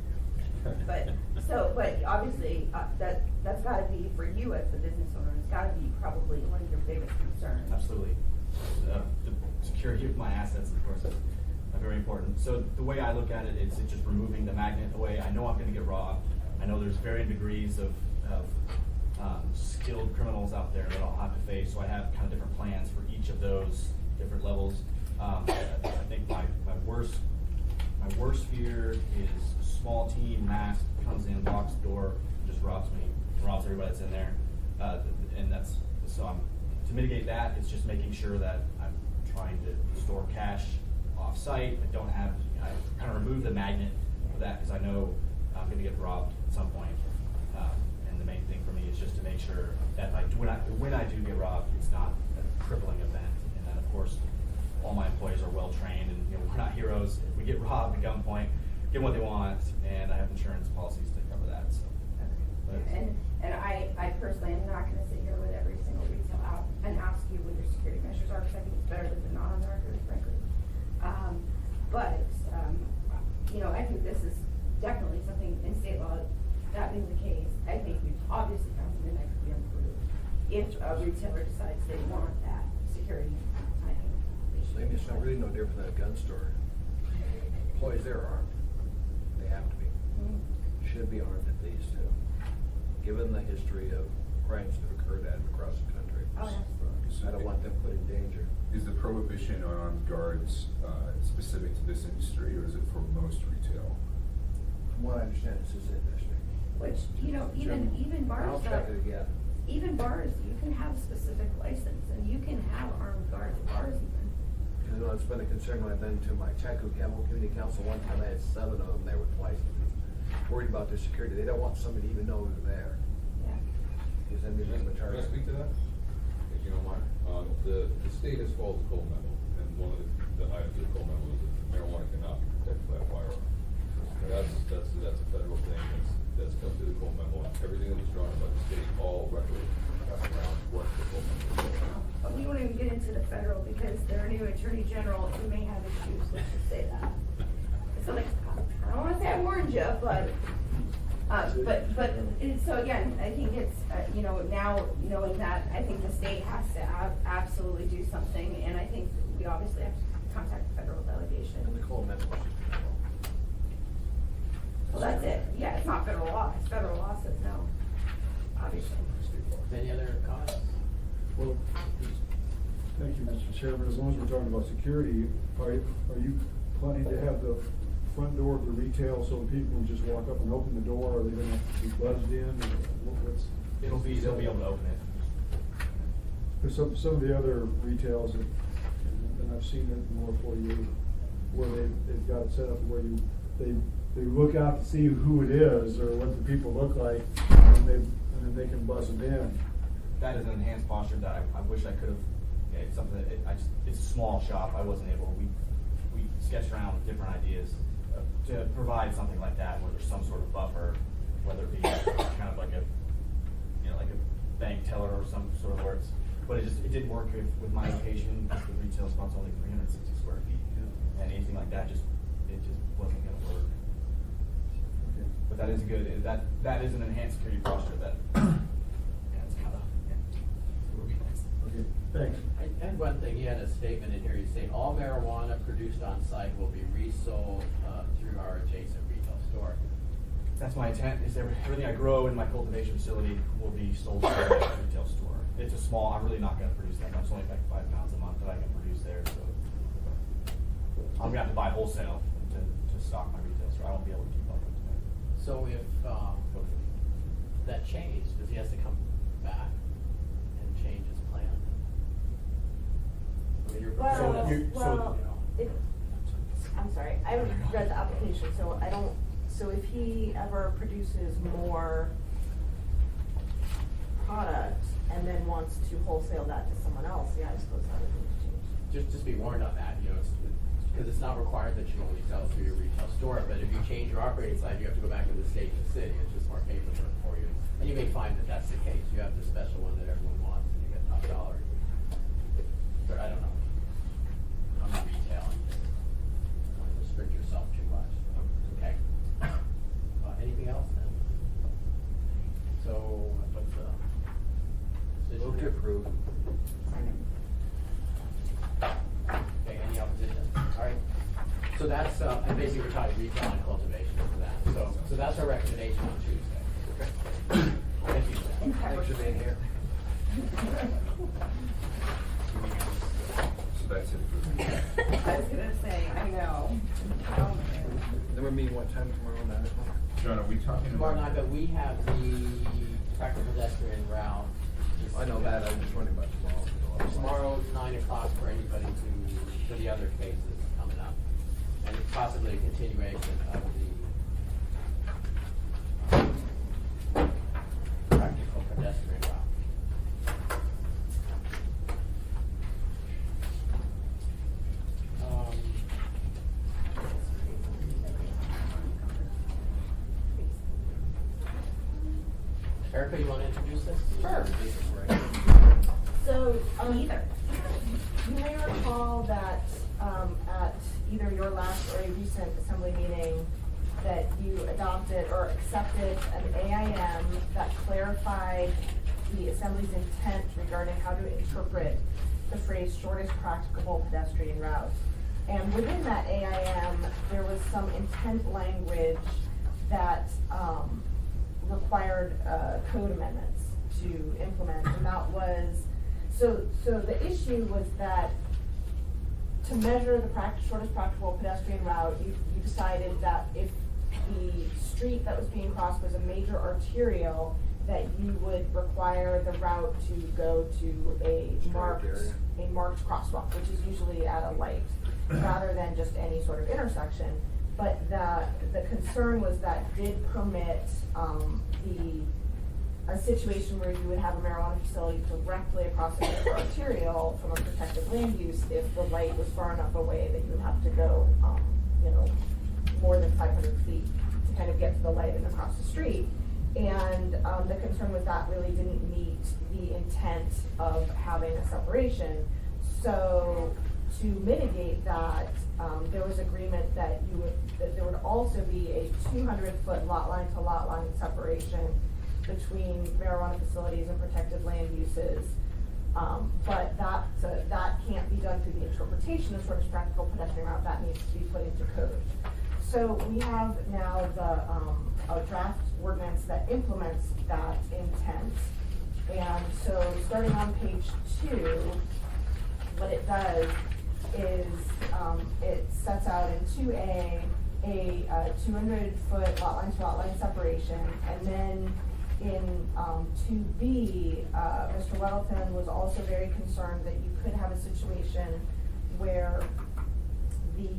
But obviously, that's gotta be, for you as the business owner, it's gotta be probably one of your biggest concerns. Absolutely. The security of my assets, of course, is very important. So the way I look at it, it's just removing the magnet away. I know I'm gonna get robbed. I know there's varying degrees of skilled criminals out there that I'll have to face, so I have kind of different plans for each of those different levels. I think my worst fear is a small team, masked, comes in, locks the door, just robs me, robs everybody that's in there. And that's, so to mitigate that, it's just making sure that I'm trying to store cash off-site, I don't have, I kind of remove the magnet of that, because I know I'm gonna get robbed at some point. And the main thing for me is just to make sure that when I do get robbed, it's not a crippling event. And then, of course, all my employees are well-trained, and we're not heroes. If we get robbed at gunpoint, get what they want, and I have insurance policies to cover that, so. And I personally am not gonna sit here with every single retail out and ask you what your security measures are, because I think it's better that they're not on the record, frankly. I think this is definitely something in state law. That being the case, I think we've obviously found something that could be improved. If a retailer decides they want that security, I think they should. I mean, it's not really no different than a gun store. Employees there are armed. They have to be. Should be armed at least, given the history of crimes that have occurred across the country. Oh, absolutely. I don't want them put in danger. Is the prohibition on armed guards specific to this industry, or is it for most retail? From what I understand, it's this industry. Which, even bars. I'll check it again. Even bars, you can have a specific license, and you can have armed guards at bars even. You know, it's been a concern when I've been to my Chaco Community Council. One time I had 7 of them there with licenses. Worried about their security. They don't want somebody to even know they're there. Yeah. Because then they're going to charge. Can I speak to that? If you don't mind. The state has followed the Cole memo, and one of the items of the Cole memo is that marijuana cannot be protected by a firearm. That's a federal thing that's come through the Cole memo. Everything that was drawn by the state, all record around what the Cole memo is. But we won't even get into the federal, because their new attorney general, who may have issues, let's just say that. So I don't wanna say I warned you, but so again, I think it's, now knowing that, I think the state has to absolutely do something, and I think we obviously have to contact the federal delegation. And the Cole memo. Well, that's it. Yeah, it's not federal law, because federal law says no, obviously. Any other comments? Well, thank you, Mr. Chairman. As long as we're talking about security, are you planning to have the front door of the retail so people can just walk up and open the door? Are they gonna be buzzed in? They'll be able to open it. There's some of the other retails, and I've seen it in Lower 48, where they've got it set up where they look out to see who it is or what the people look like, and then they can buzz them in. That is an enhanced posture that I wish I could have, it's something that, it's a small shop, I wasn't able, we sketched around with different ideas to provide something like that, where there's some sort of buffer, whether it be kind of like a, like a bank teller or some sort of works. But it didn't work with my location, because the retail spot's only 360 square feet. And anything like that, it just wasn't gonna work. Okay. But that is a good, that is an enhanced security posture that, it's kind of, Okay, thanks. And one thing, you had a statement in here, you say all marijuana produced on site will be resold through our adjacent retail store. That's my intent, is everything I grow in my cultivation facility will be sold to a retail store. It's a small, I'm really not gonna produce that much, it's only like 5 pounds a month that I can produce there, so. I'm gonna have to buy wholesale to stock my retail store, I won't be able to keep up with that. So if that changed, does he have to come back and change his plan? I mean, you're- I'm sorry, I haven't read the application, so I don't, so if he ever produces more product and then wants to wholesale that to someone else, yeah, I suppose that would need to change. Just be warned on that, because it's not required that you only sell through your retail store, but if you change your operating site, you have to go back to the state and the city, it's just more paperwork for you. And you may find that that's the case, you have the special one that everyone wants, and you get top dollar. But I don't know. I'm not retailing. Don't restrict yourself too much. Okay. Anything else then? So, what's the decision? Move to there? approve. Okay, any opposition? All right. So that's, and basically we're talking retail and cultivation for that. So that's our recommendation on Tuesday. Okay. Thank you. Thanks for being here. So that's it for me. I was gonna say, I know. Then we're meeting what time tomorrow night? John, are we talking Tomorrow about? night, but we have the tractor pedestrian route. I know that, I was just wondering about tomorrow. Tomorrow, 9 o'clock for anybody for the other cases coming up. And possibly a continuation of the practical pedestrian route. Erica, you want to introduce this? Sure. So, Either. you may recall that at either your last or a recent assembly meeting that you adopted or accepted an AIM that clarified the assembly's intent regarding how to interpret the phrase shortest practicable pedestrian route. And within that AIM, there was some intent language that required code amendments to implement, and that was, so the issue was that to measure the shortest practicable pedestrian route, you decided that if the street that was being crossed was a major arterial, that you would require the route to go to a marked crosswalk, which is usually at a light, rather than just any sort of intersection. But the concern was that did permit a situation where you would have a marijuana facility directly across the major arterial from a protected land use if the light was far enough away that you would have to go, more than 500 feet to kind of get to the light and across the street. And the concern was that really didn't meet the intent of having a separation. So to mitigate that, there was agreement that there would also be a 200-foot lot line to lot line separation between marijuana facilities and protected land uses. But that can't be done through the interpretation of shortest practical pedestrian route. That needs to be put into code. So we have now a draft ordinance that implements that intent. And so starting on page 2, what it does is it sets out in 2A a 200-foot lot line to lot line separation, and then in 2B, Mr. Weddleton was also very concerned that you could have a situation where the,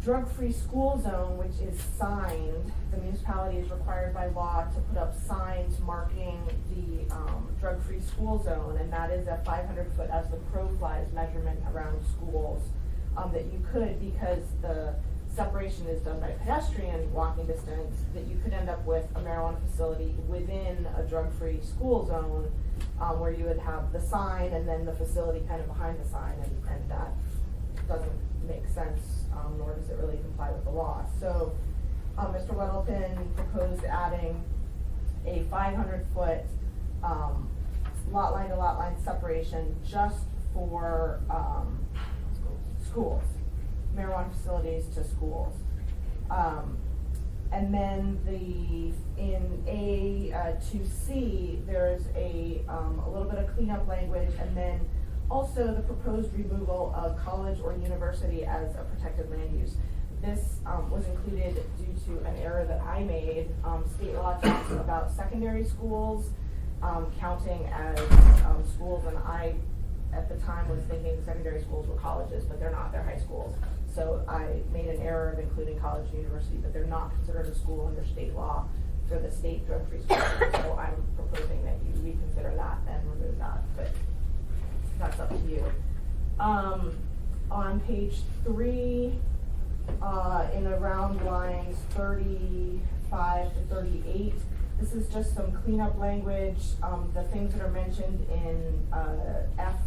drug-free school zone, which is signed, the municipality is required by law to put up signs marking the, drug-free school zone, and that is a 500-foot as the crow flies measurement around schools, that you could, because the separation is done by pedestrian walking distance, that you could end up with a marijuana facility within a drug-free school zone, where you would have the sign and then the facility kind of behind the sign, and that doesn't make sense, nor does it really comply with the law. So, Mr. Weddleton proposed adding a 500-foot, lot line to lot line separation just for, schools, marijuana facilities to schools. And then in A2C, there's a little bit of cleanup language, and then also the proposed removal of college or university as a protected land use. This was included due to an error that I made. State law talks about secondary schools counting as schools, and I, at the time, was thinking secondary schools were colleges, but they're not, they're high schools. So I made an error of including college and university, but they're not considered a school under state law for the state drug-free school. So I'm proposing that you reconsider that and remove that, but that's up to you. On page 3, in around lines 35 to 38, this is just some cleanup language. The things that are mentioned in F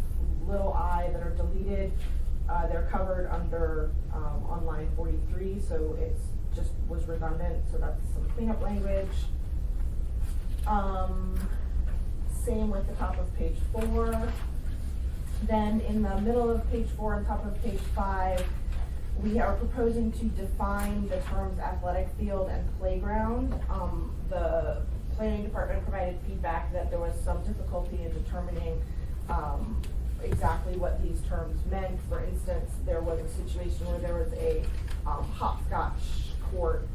little I that are deleted, they're covered under on line 43, so it's just was redundant, so that's some cleanup language. Same with the top of page 4. Then in the middle of page 4 and top of page 5, we are proposing to define the terms athletic field and playground. The planning department provided feedback that there was some difficulty in determining exactly what these terms meant. For instance, there was a situation where there was a hopscotch court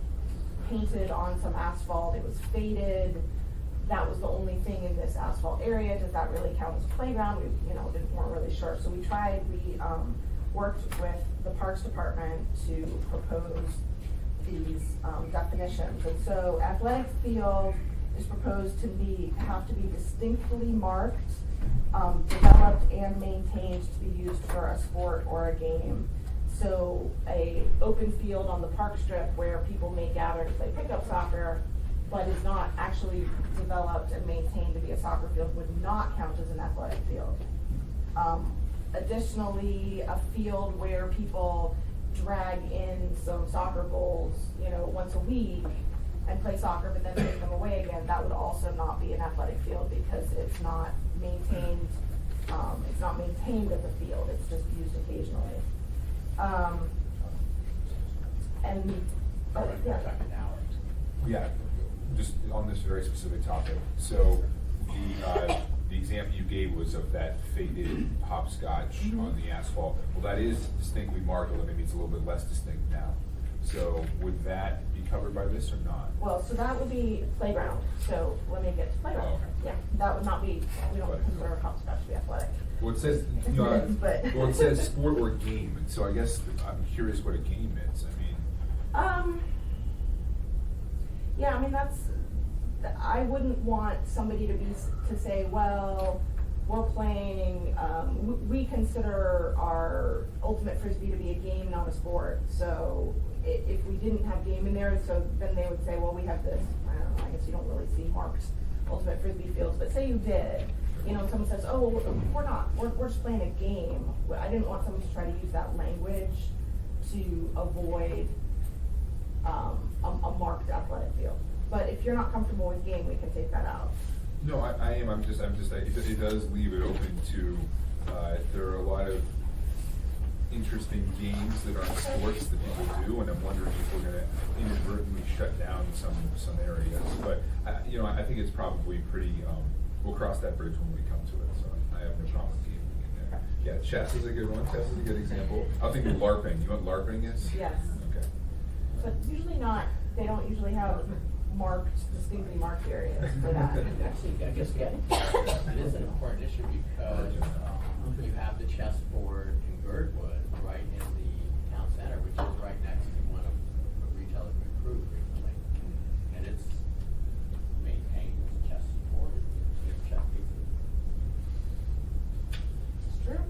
painted on some asphalt. It was faded. That was the only thing in this asphalt area. Does that really count as a playground? We, weren't really sure. So we worked with the Parks Department to propose these definitions. And so athletic field is proposed to have to be distinctly marked, developed and maintained to be used for a sport or a game. So a open field on the park strip where people may gather to play pickup soccer, but is not actually developed and maintained to be a soccer field, would not count as an athletic field. Additionally, a field where people drag in some soccer goals, once a week and play soccer, but then take them away again, that would also not be an athletic field because it's not maintained. It's not maintained as a field. It's just used occasionally. Yeah, just on this very specific topic. So the example you gave was of that faded hopscotch on the asphalt. Well, that is distinctly marked, although maybe it's a little bit less distinct now. So would that be covered by this or not? Well, so that would be playground. So let me get to playground. Oh, okay. Yeah, that would not be, we don't consider a hopscotch to be athletic. Well, it says, But well, it says sport or game, and so I guess I'm curious what a game is. Yeah, I wouldn't want somebody to say, well, we're playing, we consider our ultimate frisbee to be a game, not a sport. So if we didn't have game in there, so then they would say, well, we have this, I don't know, I guess you don't really see marked ultimate frisbee fields, but say you did, someone says, oh, we're just playing a game. I didn't want someone to try to use that language to avoid a marked athletic field. But if you're not comfortable with game, we can take that out. No, I am. It does leave it open to, there are a lot of interesting games that aren't sports that people do, and I'm wondering if we're going to inadvertently shut down some areas. But, I think it's probably pretty, we'll cross that bridge when we come to it, so I have no problem with gaming in there. Yeah, chess is a good one. Chess is a good example. I think LARPing. You know what LARPing is? Yes. Okay. But usually not, they don't usually have distinctly marked areas for that. Actually, I guess, that is an important issue because you have the chessboard in Girdwood right in the town center, which is right next to one of the retailers we improved recently. And it's maintained as a chessboard, with chess pieces. It's true.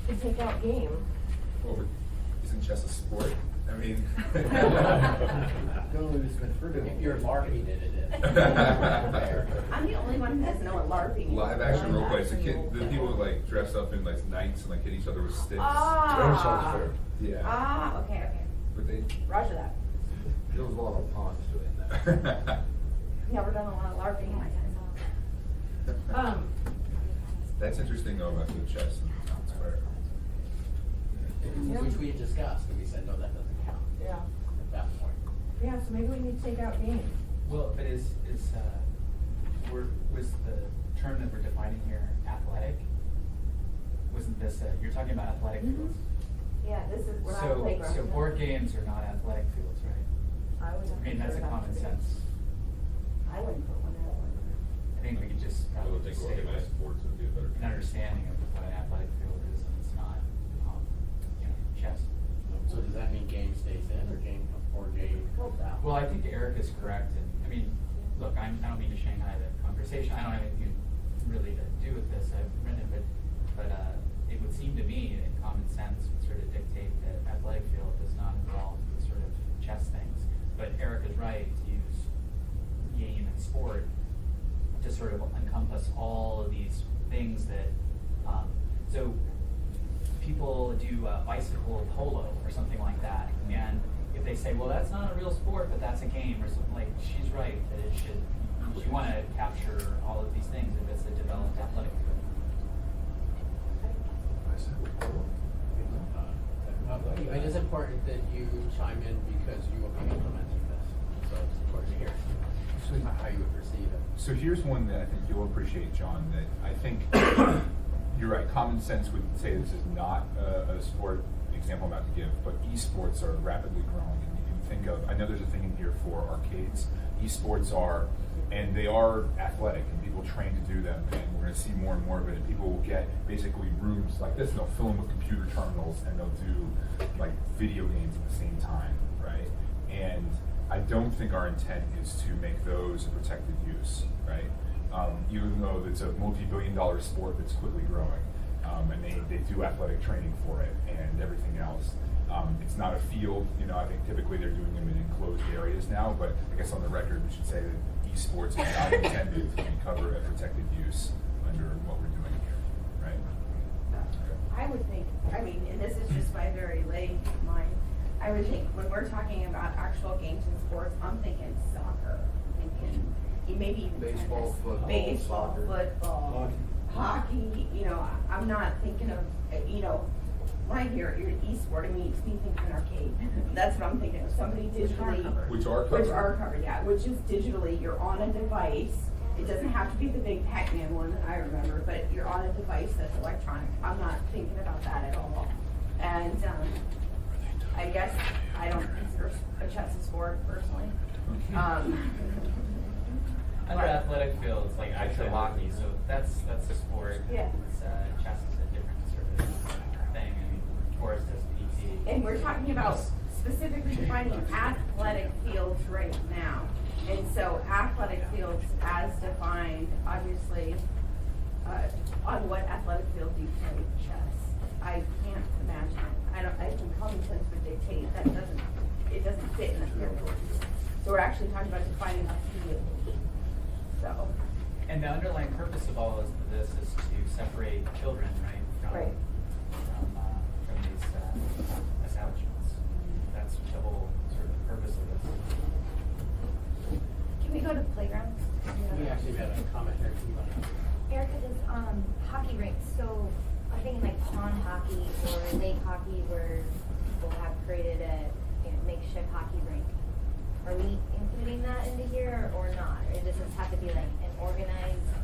Could take out game. Well, but isn't chess a sport? I mean. Don't lose Smith. If you're LARPing it, it is. I'm the only one who doesn't know what LARPing is. Live action role play. So the people who like dress up in like knights and like hit each other with sticks. Ah. Yeah. Ah, okay. But they. Roger that. There was a lot of pawns doing that. Never done a lot of LARPing in my time. That's interesting though about the chess and the town square. Yeah. Which we had discussed, and we said, no, that doesn't count Yeah. at that point. Yeah, so maybe we need to take out game. Well, but was the term that we're defining here athletic? Wasn't this, you're talking about athletic fields? Yeah, this is, we're not a So, playground. so board games are not athletic fields, right? I would I mean, that's a common sense. I wouldn't put one in. I think we could just I would probably think stay organized with sports would be a better. an understanding of what an athletic field is, and it's not, chess. So does that mean game stays in or game goes out? Well, I think Eric is correct, and, I mean, look, I don't mean to Shanghai the conversation, I don't have anything really to do with this, I've written it, but it would seem to me that common sense would sort of dictate that athletic field does not involve the sort of chess things. But Eric is right to use game and sport to sort of encompass all of these things that, so people do bicycle polo or something like that, and if they say, well, that's not a real sport, but that's a game or something, like, she's right, that it should, you want to capture all of these things if it's a developed athletic field. It is important that you chime in because you will be implementing this, so it's important to hear how you would perceive it. So here's one that I think you'll appreciate, John, that I think you're right, common sense would say this is not a sport example I'm about to give, but esports are rapidly growing. And you can think of, I know there's a thing in here for arcades. Esports are, and they are athletic, and people train to do them, and we're going to see more and more of it. And people will get basically rooms like this, and they'll fill them with computer terminals, and they'll do like video games at the same time, right? And I don't think our intent is to make those a protected use, right? Even though it's a multi-billion-dollar sport that's quickly growing, and they do athletic training for it and everything else. It's not a field, I think typically they're doing them in enclosed areas now, but I guess on the record we should say that esports is not intended to cover a protected use under what we're doing here, right? I would think, and this is just my very lay mind, I would think when we're talking about actual games and sports, I'm thinking soccer, I'm thinking maybe even Baseball, tennis, football, baseball, soccer, football, hockey. I'm not thinking of, when I hear you're an e-sport, it makes me think of an arcade. That's what I'm thinking of, somebody digitally. Which are covered. Which are covered, yeah, which is digitally, you're on a device. It doesn't have to be the big Pac-Man one that I remember, but you're on a device that's electronic. I'm not thinking about that at all. And I guess I don't consider a chess a sport personally. Under athletic fields, like actual hockey, so that's a sport. Yeah. It's, chess is a different sort of thing, Forrest does PT. And we're talking about specifically defining athletic fields right now. And so athletic fields as defined, obviously, on what athletic field do you play chess? I can't imagine it. I think common sense would dictate it doesn't fit in the field. So we're actually talking about defining a field. So. And the underlying purpose of all of this is to separate children, right, from these establishments. That's the whole sort of purpose of this. Can we go to the playground? We actually had a comment here too. Erica does hockey rinks, so I'm thinking like pond hockey or lake hockey where people have created a makeshift hockey rink. Are we including that into here or not? Or does this have to be like an organized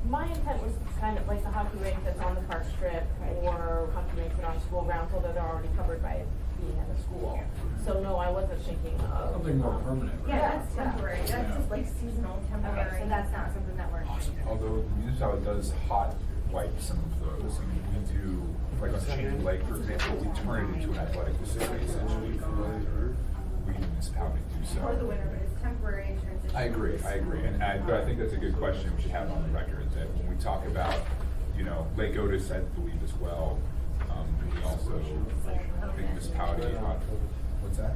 My intent was kind of like the hockey rink that's on the park strip or hockey rinks that are on school grounds, although they're already covered by being at a school. So no, I wasn't thinking of. Something more permanent, right? Yeah, that's temporary, that's just like seasonal, temporary. Okay, so that's not something that we're. Although the municipality does hot wipe some of those, I mean, we do, like on Cheney Lake, for example, we turn it into an athletic facility essentially for the municipality do so. For the winter, but it's temporary in transition. I agree, but I think that's a good question we should have on the record, that when we talk about, you know, Lake Otis, I believe as well, we also, I think municipality, what's that?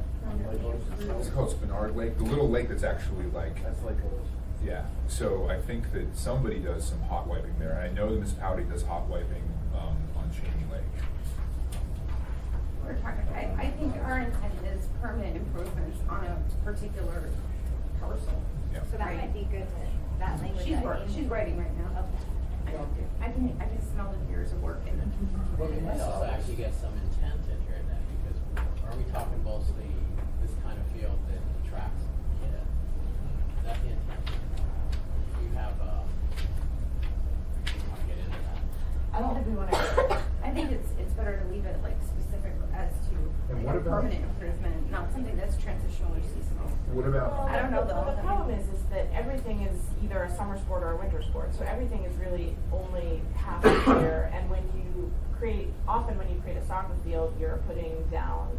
It's called Spinard Lake, the little lake that's actually like. That's like a. Yeah, so I think that somebody does some hot wiping there, and I know the municipality does hot wiping, on Cheney Lake. We're talking, I think our intent is permanent improvements on a particular parcel. Yeah. So that might be good, that language. She's writing right now. I can smell the years of work in it. Well, we might also actually get some intent in here then, because are we talking mostly this kind of field that attracts kids? Is that the intent? You have, you wanna get into that? I don't think we want to. I think it's better to leave it like specific as to And like what a about- permanent improvement, not something that's transitional or seasonal. What about? I don't know though. The problem is that everything is either a summer sport or a winter sport, so everything is really only half the year. And when you create a soccer field, you're putting down,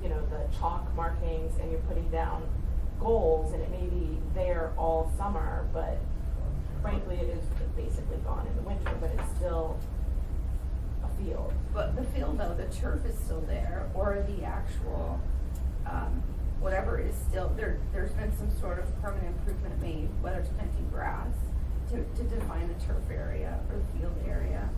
you know, the chalk markings, and you're putting down goals, and it may be there all summer, but frankly, it is basically gone in the winter, but it's still a field. But the field though, the turf is still there, or the actual, whatever is still, there's been some sort of permanent improvement made, whether it's planting grass to define the turf area or the field area.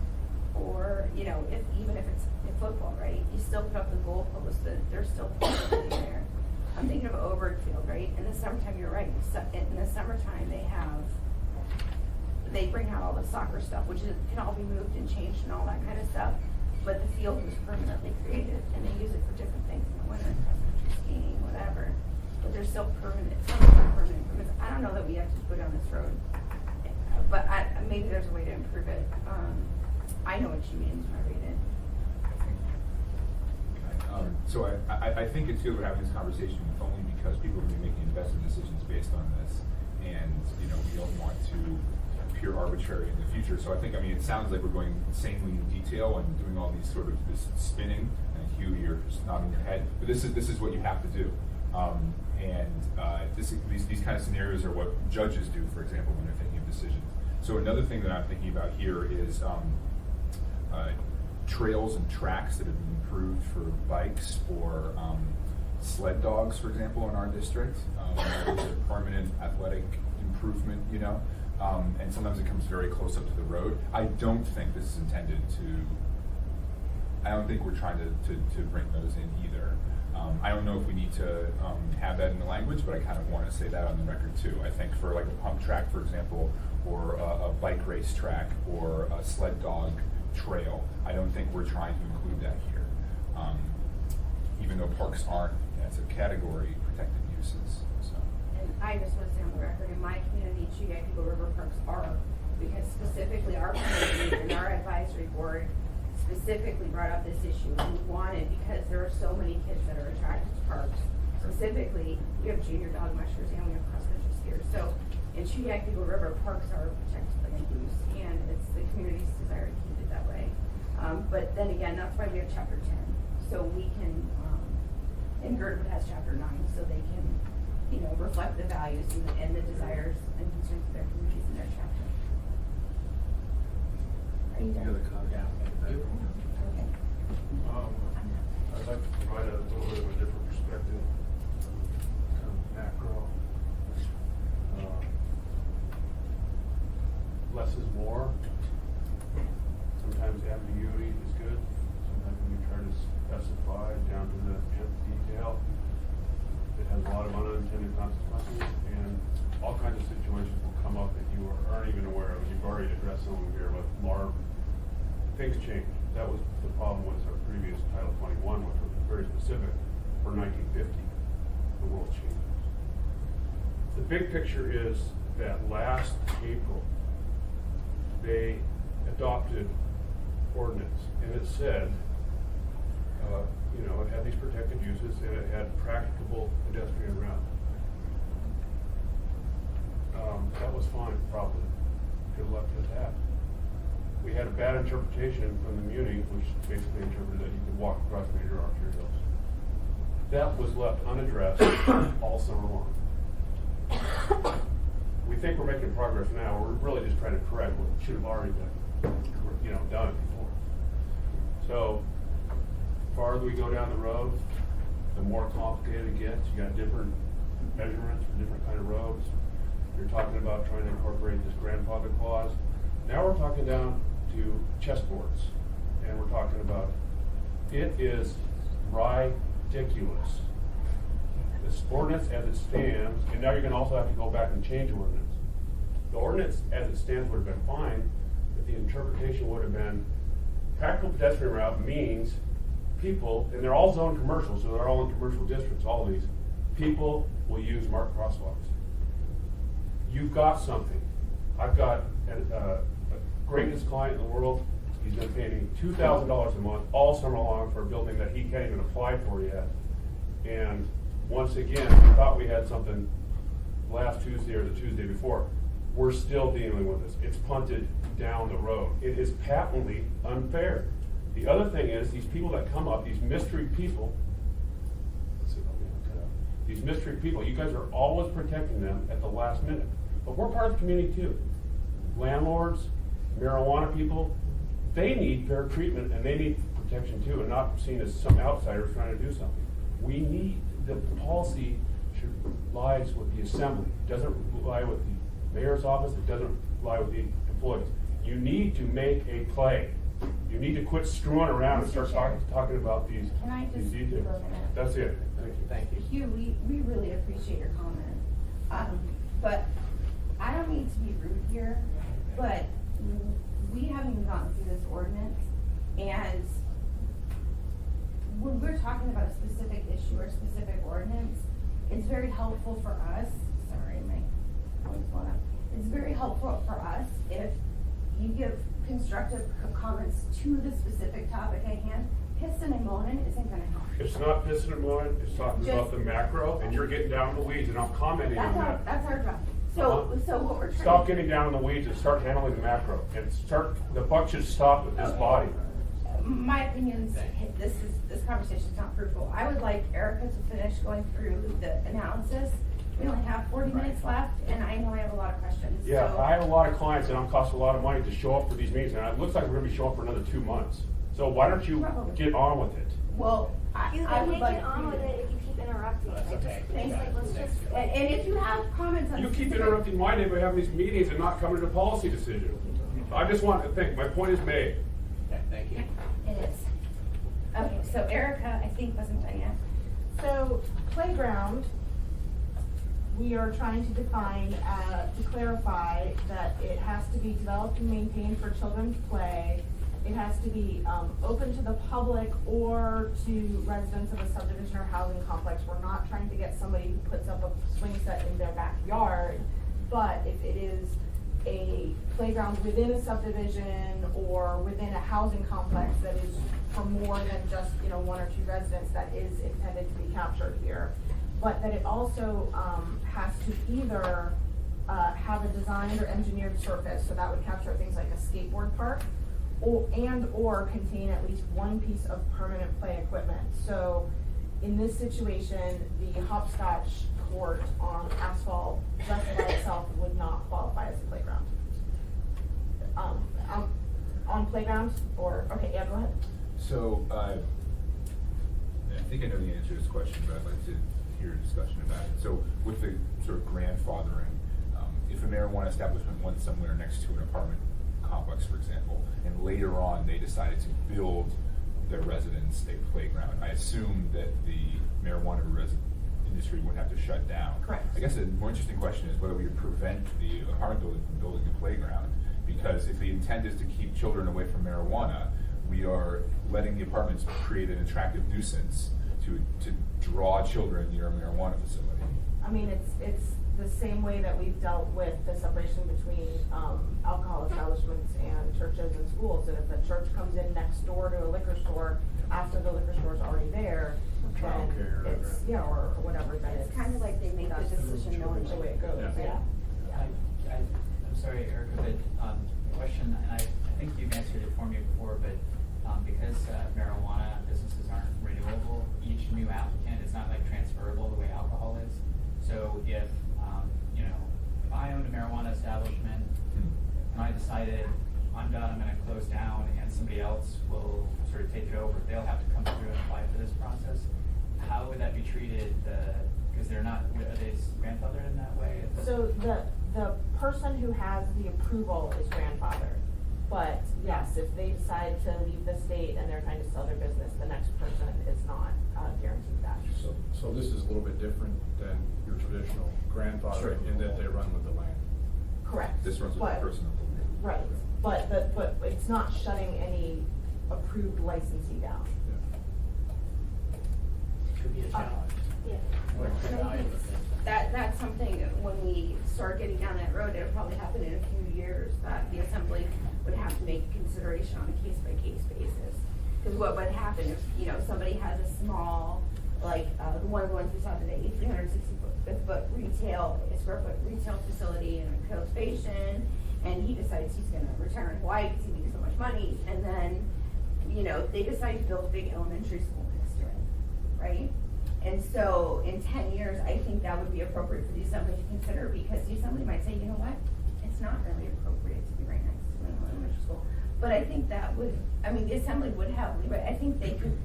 Or, you know, even if it's in football, right, you still put up the goalposts, there's still probably there. I'm thinking of Oberg Field, right, in the summertime, you're right, in the summertime, they bring out all the soccer stuff, which can all be moved and changed and all that kind of stuff. But the field was permanently created, and they use it for different things in the winter, skiing, whatever. But there's still some permanent improvements. I don't know that we have to go down this road, but maybe there's a way to improve it. I know what she means when I read it. So I think it's good we're having this conversation only because people are going to be making investment decisions based on this. And, you know, we don't want to appear arbitrary in the future. So I think, I mean, it sounds like we're going insanely in detail and doing all these sort of this spinning. And Hugh, you're just nodding your head. But this is what you have to do. These kind of scenarios are what judges do, for example, when they're thinking of decisions. So another thing that I'm thinking about here is trails and tracks that have been improved for bikes or sled dogs, for example, in our district. It's a permanent athletic improvement, you know, and sometimes it comes very close up to the road. I don't think this is intended I don't think we're trying to bring those in either. I don't know if we need to have that in the language, but I kind of want to say that on the record too. I think for like a pump track, for example, or a bike race track or a sled dog trail, I don't think we're trying to include that here. Even though parks aren't, as a category, protected uses. So. And I just want to say on the record, in my community, Chicago River Parks are, because specifically our community and our advisory board specifically brought up this issue, and we wanted, because there are so many kids that are attracted to parks. Specifically, we have junior dog mushers and we have cross-country skiers. So in Chicago River, parks are protected land use, and it's the community's desire to keep it that way. But then again, that's why we have chapter 10. So we can, and Girdwood has chapter 9, so they can, you know, reflect the values and the desires and concerns of their communities in their chapter. Are you there? Okay. I'd like to provide a little bit of a different perspective, kind of macro. Less is more. Sometimes ambiguity is good. Sometimes when you try to specify down to the nth detail, it has a lot of unintended consequences, and all kinds of situations will come up that you aren't even aware of. You've already addressed some of them here, but Marv, things change. That was the problem with our previous Title 21, which was very specific for 1950. The world changes. The big picture is that last April, they adopted ordinance, and it said, it had these protected uses, and it had practicable pedestrian route. That was fine, probably. Could have left it at that. We had a bad interpretation from the Muni, which basically interpreted that you could walk across major arterials. That was left unaddressed all summer long. We think we're making progress now. We're really just trying to correct what should have already been, done before. So, the farther we go down the road, the more complicated it gets. You got different measurements for different kind of roads. You're talking about trying to incorporate this grandfather clause. Now we're talking down to chessboards, and we're talking about, it is ridiculous. This ordinance as it stands, and now you're gonna also have to go back and change the ordinance. The ordinance as it stands would have been fine, but the interpretation would have been, practical pedestrian route means people, and they're all zoned commercial, so they're all in commercial districts, all of these, people will use marked crosswalks. You've got something. I've got a greatest client in the world. He's been paying me $2,000 a month all summer long for a building that he can't even apply for yet. And once again, we thought we had something last Tuesday or the Tuesday before. We're still dealing with this. It's punted down the road. It is patently unfair. The other thing is, these people that come up, these mystery people, these mystery people, you guys are always protecting them at the last minute. But we're part of the community too. Landlords, marijuana people, they need fair treatment and they need protection too, and not seen as some outsiders trying to do something. We need, the policy should lies with the assembly. It doesn't lie with the mayor's office, it doesn't lie with the employees. You need to make a play. You need to quit screwing around and start talking about these details. That's it. Thank you. Hugh, we really appreciate your comment. But I don't mean to be rude here, but we haven't even gone through this ordinance, and when we're talking about a specific issue or specific ordinance, it's very helpful for us, sorry, my phone's going up. It's very helpful for us if you give constructive comments to the specific topic at hand. Pissing and moaning isn't gonna help. It's not pissing and moaning, it's talking about the macro, and you're getting down in the weeds, and I'm commenting on that. That's our job. So what we're trying. Stop getting down in the weeds and start handling the macro, and the buck should stop with this body. My opinion is this conversation's not fruitful. I would like Erica to finish going through the analysis. We only have 40 minutes left, and I know I have a lot of questions. Yeah, so. I have a lot of clients, and it costs a lot of money to show up for these meetings, and it looks like we're gonna be showing up for another 2 months. So why don't you get on with it? Well, I would can't like get on with it if you keep interrupting. That's okay. It's like, let's just. And if you have comments on. You keep interrupting my day by having these meetings and not coming to a policy decision. I just want to think, my point is made. Yeah, thank you. It is. Okay, so Erica, I think wasn't done yet. So playground, we are trying to define, to clarify that it has to be developed and maintained for children to play. It has to be open to the public or to residents of a subdivision or housing complex. We're not trying to get somebody who puts up a swing set in their backyard, but if it is a playground within a subdivision or within a housing complex that is for more than just, 1 or 2 residents, that is intended to be captured here. But that it also has to either have a designed or engineered surface, so that would capture things like a skateboard park, or contain at least one piece of permanent play equipment. So in this situation, the hopscotch court on asphalt just by itself would not qualify as a playground. On playground, okay, yeah, go ahead. So, I think I know the answer to this question, but I'd like to hear a discussion about it. So, with the sort of grandfathering, if a marijuana establishment went somewhere next to an apartment complex, for example, and later on they decided to build their residents a playground, I assume that the marijuana industry wouldn't have to shut down. Correct. I guess a more interesting question is whether we would prevent the apartment building from building a playground, because if the intent is to keep children away from marijuana, we are letting the apartments create an attractive nuisance to draw children near a marijuana facility. I mean, it's the same way that we've dealt with the separation between, alcohol establishments and churches and schools. And if a church comes in next door to a liquor store after the liquor store's already there, then Childcare, it's, yeah, or whatever, then It's kind of like they make the that's decision knowing the way it goes, Yeah. yeah. I'm sorry, Erica, but, question, and I think you've answered it for me before, but, because marijuana businesses aren't renewable, each new applicant is not like transferable the way alcohol is. So if, you know, if I owned a marijuana establishment and I decided I'm done, I'm gonna close down, and somebody else will sort of take it over, they'll have to come through and apply for this process. How would that be treated, because they're not, are they grandfathered in that way? So the person who has the approval is grandfathered. But yes, if they decide to leave the state and they're trying to sell their business, the next person is not guaranteed that. So this is a little bit different than your traditional grandfather in that they run with the land. Correct. This runs with But- the person. Right, but it's not shutting any approved licensee down. Could be a challenge. Yeah. What's the And I value think of it? that's something, when we start getting down that road, it'll probably happen in a few years, that the assembly would have to make consideration on a case-by-case basis. Because what would happen if, you know, somebody has a small, like, the one of the ones we saw today, 360-foot square foot retail facility in a cultivation, and he decides he's gonna retire in Hawaii because he makes so much money, and then, you know, they decide to build a big elementary school next to it, right? And so in 10 years, I think that would be appropriate for the assembly to consider, because the assembly might say, you know what, it's not really appropriate to be right next to an elementary school. But I think that would, I mean, the assembly would have leeway. I think they could,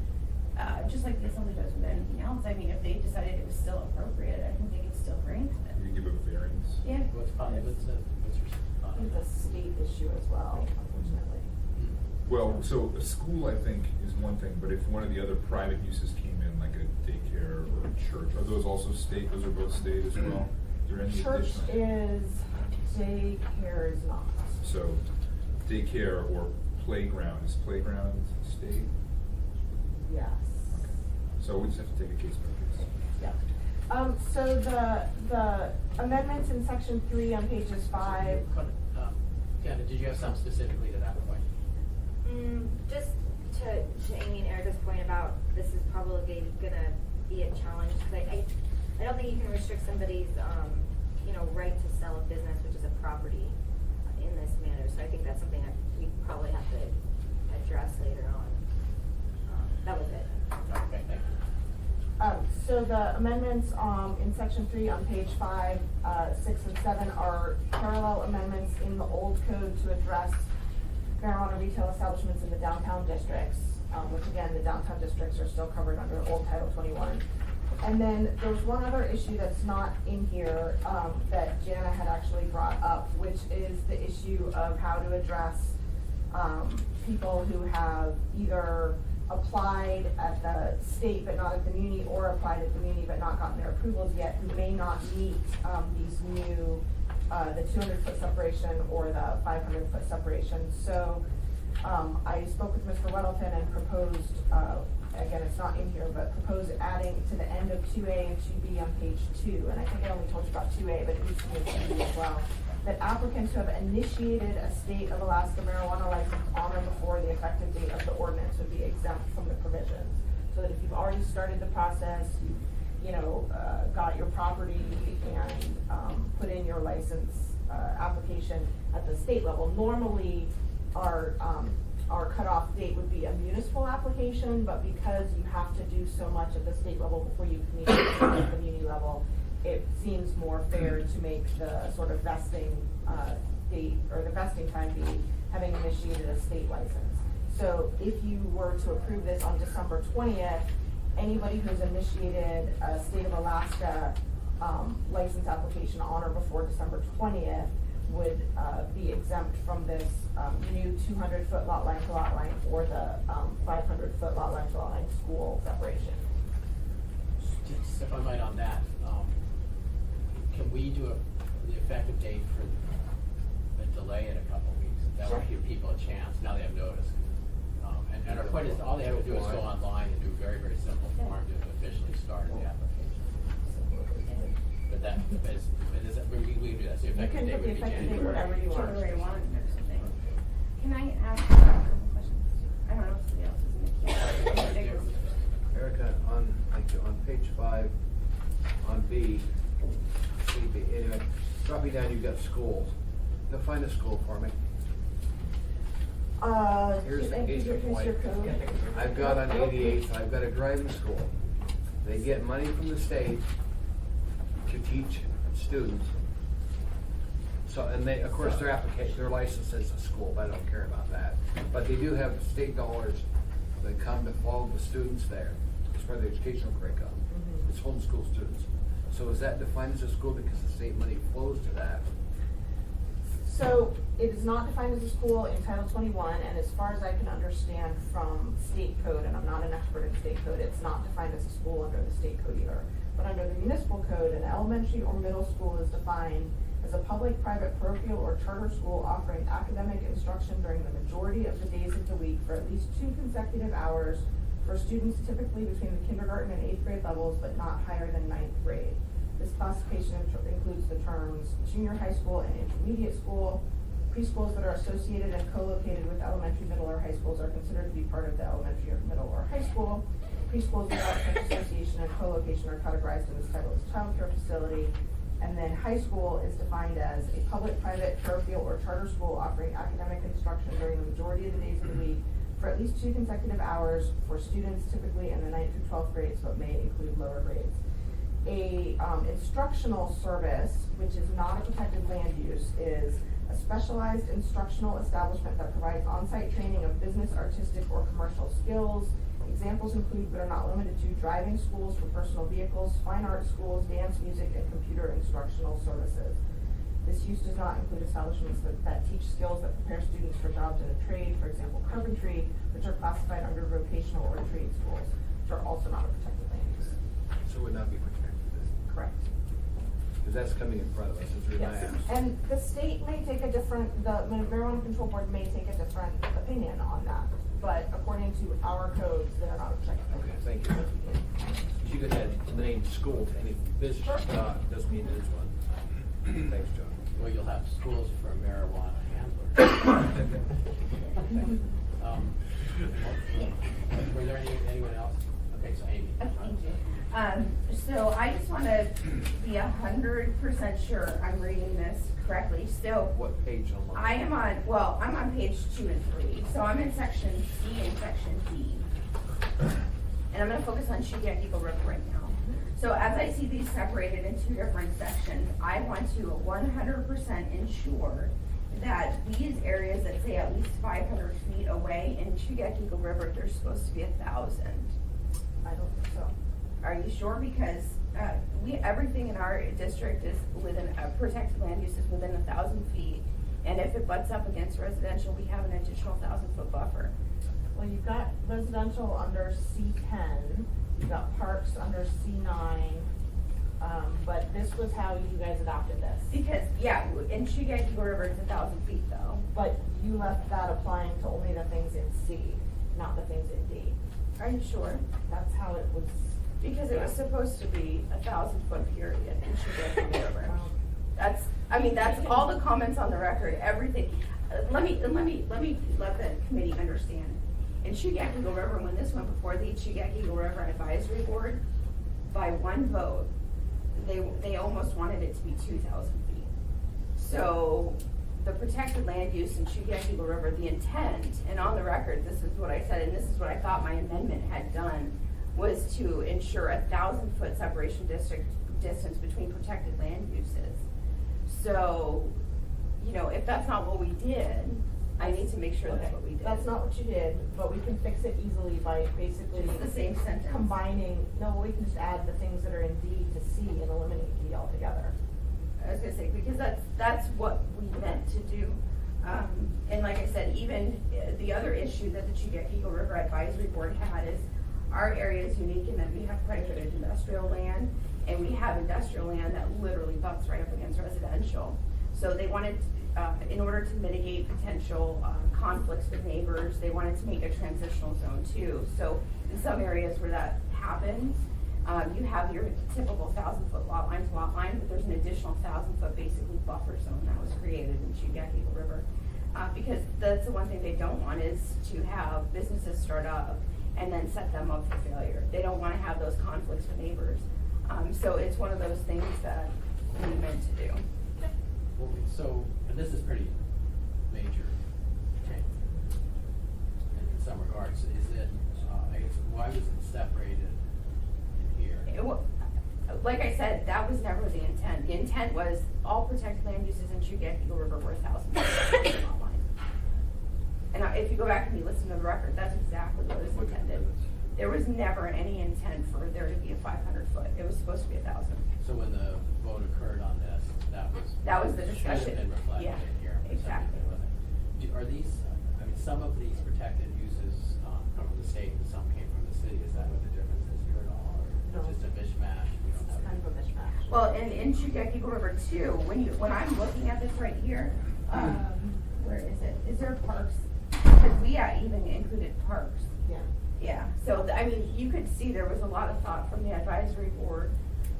just like the assembly does with anything else, I mean, if they decided it was still appropriate, I think they could still grant it. You give a variance. Yeah. What's your I think the state issue as well, unfortunately. Well, so a school, I think, is one thing, but if one of the other private uses came in, like a daycare or a church, are those also state, those are both state as well? Is there any Church additional? is, daycare is not. So daycare or playground, is playground state? Yes. So we just have to take a case by case. Yeah. So the amendments in section 3 on pages 5. Deanna, did you have something specifically to that point? Just to Amy and Erica's point about this is probably gonna be a challenge, because I don't think you can restrict somebody's, you know, right to sell a business, which is a property, in this manner. So I think that's something that we probably have to address later on. That was it. Okay, thank you. So the amendments in section 3 on page 5, 6, and 7 are parallel amendments in the old code to address marijuana retail establishments in the downtown districts, which again, the downtown districts are still covered under old Title 21. And then there's one other issue that's not in here that Jana had actually brought up, which is the issue of how to address people who have either applied at the state but not at the muni, or applied at the muni but not gotten their approvals yet, who may not meet these new, the 200-foot separation or the 500-foot separation. So I spoke with Mr. Weddleton and proposed, again, it's not in here, but proposed adding to the end of 2A and 2B on page 2, and I think I only told you about 2A, but it needs to be in 2B as well, that applicants who have initiated a state of Alaska marijuana license on or before the effective date of the ordinance would be exempt from the provisions. So that if you've already started the process, you know, got your property and put in your license application at the state level, normally our cutoff date would be a municipal application, but because you have to do so much at the state level before you can meet at the muni level, it seems more fair to make the sort of vesting date, or the vesting time be having initiated a state license. So if you were to approve this on December 20th, anybody who's initiated a state of Alaska license application on or before December 20th would be exempt from this new 200-foot lot line to lot line or the 500-foot lot line to lot line school separation. Just if I might on that, can we do the effective date for a delay in a couple of weeks? That would give people a chance, now they have notice. And our point is, all they have to do is go online and do a very, very simple form to officially start the application. but that, we can do that, so You effective can date put the would be effective date January. whatever you want. January 1 or something. Can I ask a couple questions? I don't know if somebody else is in the queue. Erica, on page 5, on B, anyway, drop me down, you've got schools. Define a school for me. Here's the case in point. I've got on 88th, I've got a driving school. They get money from the state to teach students. So, and they, of course, their application, their license is a school, but I don't care about that. But they do have state dollars that come to follow the students there. It's part of the educational curriculum. It's homeschool students. So is that defined as a school because the state money flows to that? So it is not defined as a school in Title 21, and as far as I can understand from state code, and I'm not an expert in state code, it's not defined as a school under the state code either. But under the municipal code, an elementary or middle school is defined as a public, private, parochial, or charter school offering academic instruction during the majority of the days of the week for at least 2 consecutive hours for students typically between the kindergarten and 8th grade levels, but not higher than 9th grade. This classification includes the terms junior high school and intermediate school. Preschools that are associated and co-located with elementary, middle, or high schools are considered to be part of the elementary or middle or high school. Preschools without such association and co-location are categorized in this title as child care facility. And then high school is defined as a public, private, parochial, or charter school offering academic instruction during the majority of the days of the week for at least 2 consecutive hours for students typically in the 9th through 12th grades, but may include lower grades. A instructional service, which is not a protected land use, is a specialized instructional establishment that provides on-site training of business, artistic, or commercial skills. Examples include, but are not limited to, driving schools for personal vehicles, fine art schools, dance, music, and computer instructional services. This use does not include establishments that teach skills that prepare students for jobs in a trade, for example, carpentry, which are classified under vocational or trade schools, which are also not a protected land use. So it would not be protected. Correct. Because that's coming in front of us, is the reason I Yes, asked. and the state may take a different, the Marijuana Control Board may take a different opinion on that, but according to our codes, they're not a protected land use. Thank you. You could add the name school to any business, doesn't mean it is one. Thanks, John. Well, you'll have schools for marijuana handlers. Were there anyone else? Okay, so Amy. So I just want to be 100% sure I'm reading this correctly. So What page on? I'm on page 2 and 3. So I'm in section C and section D. And I'm going to focus on Shuyak Eagle River right now. So as I see these separated in 2 different sections, I want to 100% ensure that these areas that say at least 500 feet away in Shuyak Eagle River, they're supposed to be 1,000. I don't think so. Are you sure? Because everything in our district is within a protected land use is within 1,000 feet, and if it butts up against residential, we have an additional 1,000-foot buffer. Well, you've got residential under C10, you've got parks under C9, but this was how you guys adopted this. Because in Shuyak Eagle River, it's 1,000 feet though. But you left that applying to only the things in C, not the things in D. Are you sure? That's how it was. Because it was supposed to be 1,000-foot period in Shuyak Eagle River. That's all the comments on the record, everything. Let me let the committee understand. In Shuyak Eagle River, when this went before the Shuyak Eagle River Advisory Board, by 1 vote, they almost wanted it to be 2,000 feet. So the protected land use in Shuyak Eagle River, the intent, and on the record, this is what I said, and this is what I thought my amendment had done, was to ensure 1,000-foot separation distance between protected land uses. So, if that's not what we did, I need to make sure that's what we did. That's not what you did, but we can fix it easily by basically It's the same sentence. we can just add the things that are in D to C and eliminate D altogether. I was gonna say, because that's what we meant to do. And like I said, even the other issue that the Shuyak Eagle River Advisory Board had is our area is unique in that we have quite a bit of industrial land, and we have industrial land that literally butts right up against residential. So they wanted, in order to mitigate potential conflicts with neighbors, they wanted to make a transitional zone too. So in some areas where that happens, You have your typical 1,000-foot lot line to lot line, but there's an additional 1,000-foot basically buffer zone that was created in Chugack Eagle River. Because that's the one thing they don't want is to have businesses start up and then set them up for failure. They don't want to have those conflicts with neighbors. So it's one of those things that we meant to do. Well, so, and this is pretty major change in some regards. Is it, I guess, why was it separated in here? Like I said, that was never the intent. The intent was all protected land uses in Chugack Eagle River were 1,000 lot line. And if you go back and you listen to the record, that's exactly what was intended. There was never any intent for there to be a 500-foot. It was supposed to be 1,000. So when the vote occurred on this, that was the discussion. Should have been reflected Yeah, in here. exactly. Are these, I mean, some of these protected uses come from the state and some came from the city. Is that what the difference is here at all? Or No. just a mishmash? We don't It's have kind of a mishmash. Well, in Chugack Eagle River too, when I'm looking at this right here, where is it? Is there parks? Because we even included parks. Yeah. Yeah, so, I mean, you could see there was a lot of thought from the advisory board